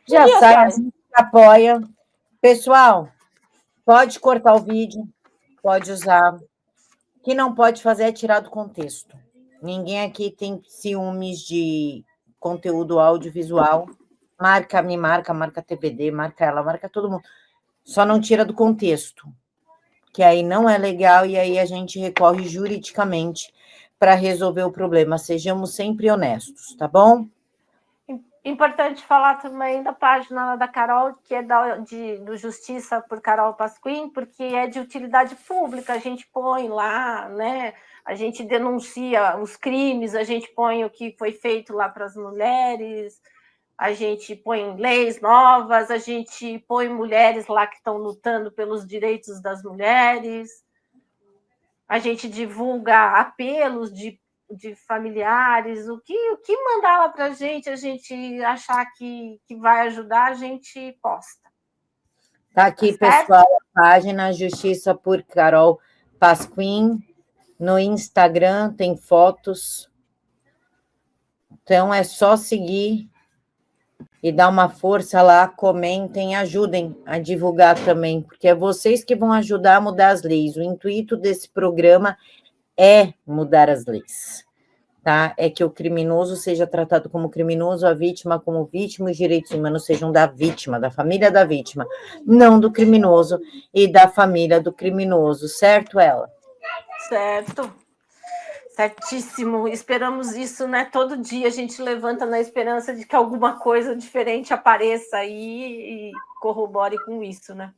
Speaker 1: Já sai, a gente apoia. Pessoal, pode cortar o vídeo, pode usar. O que não pode fazer é tirar do contexto. Ninguém aqui tem ciúmes de conteúdo audiovisual. Me marca TVD, marca ela, marca todo mundo. Só não tira do contexto, que aí não é legal e aí a gente recorre juridicamente para resolver o problema. Sejamos sempre honestos, tá bom?
Speaker 2: Importante falar também da página da Carol, que é do Justiça por Carol Pasquim, porque é de utilidade pública, a gente põe lá, né? A gente denuncia os crimes, a gente põe o que foi feito lá para as mulheres, a gente põe leis novas, a gente põe mulheres lá que estão lutando pelos direitos das mulheres, a gente divulga apelos de familiares, o que mandar lá para a gente achar que vai ajudar, a gente posta.
Speaker 1: Tá aqui, tá, pessoal, a página Justiça por Carol Pasquim, no Instagram, tem fotos. Então, é só seguir e dar uma força lá, comentem, ajudem a divulgar também, porque é vocês que vão ajudar a mudar as leis. O intuito desse programa é mudar as leis, tá? É que o criminoso seja tratado como criminoso, a vítima como vítima, os direitos humanos sejam da vítima, da família da vítima, não do criminoso e da família do criminoso, certo, ela?
Speaker 2: Certo. Certíssimo. Esperamos isso, né? Todo dia a gente levanta na esperança de que alguma coisa diferente apareça aí e corrobore com isso, né?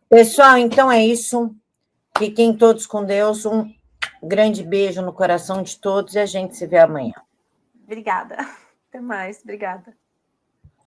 Speaker 1: Pessoal, então é isso. Fiquem todos com Deus. Um Grande beijo no coração de todos e a gente se vê amanhã.
Speaker 2: Obrigada. Até mais. Obrigada.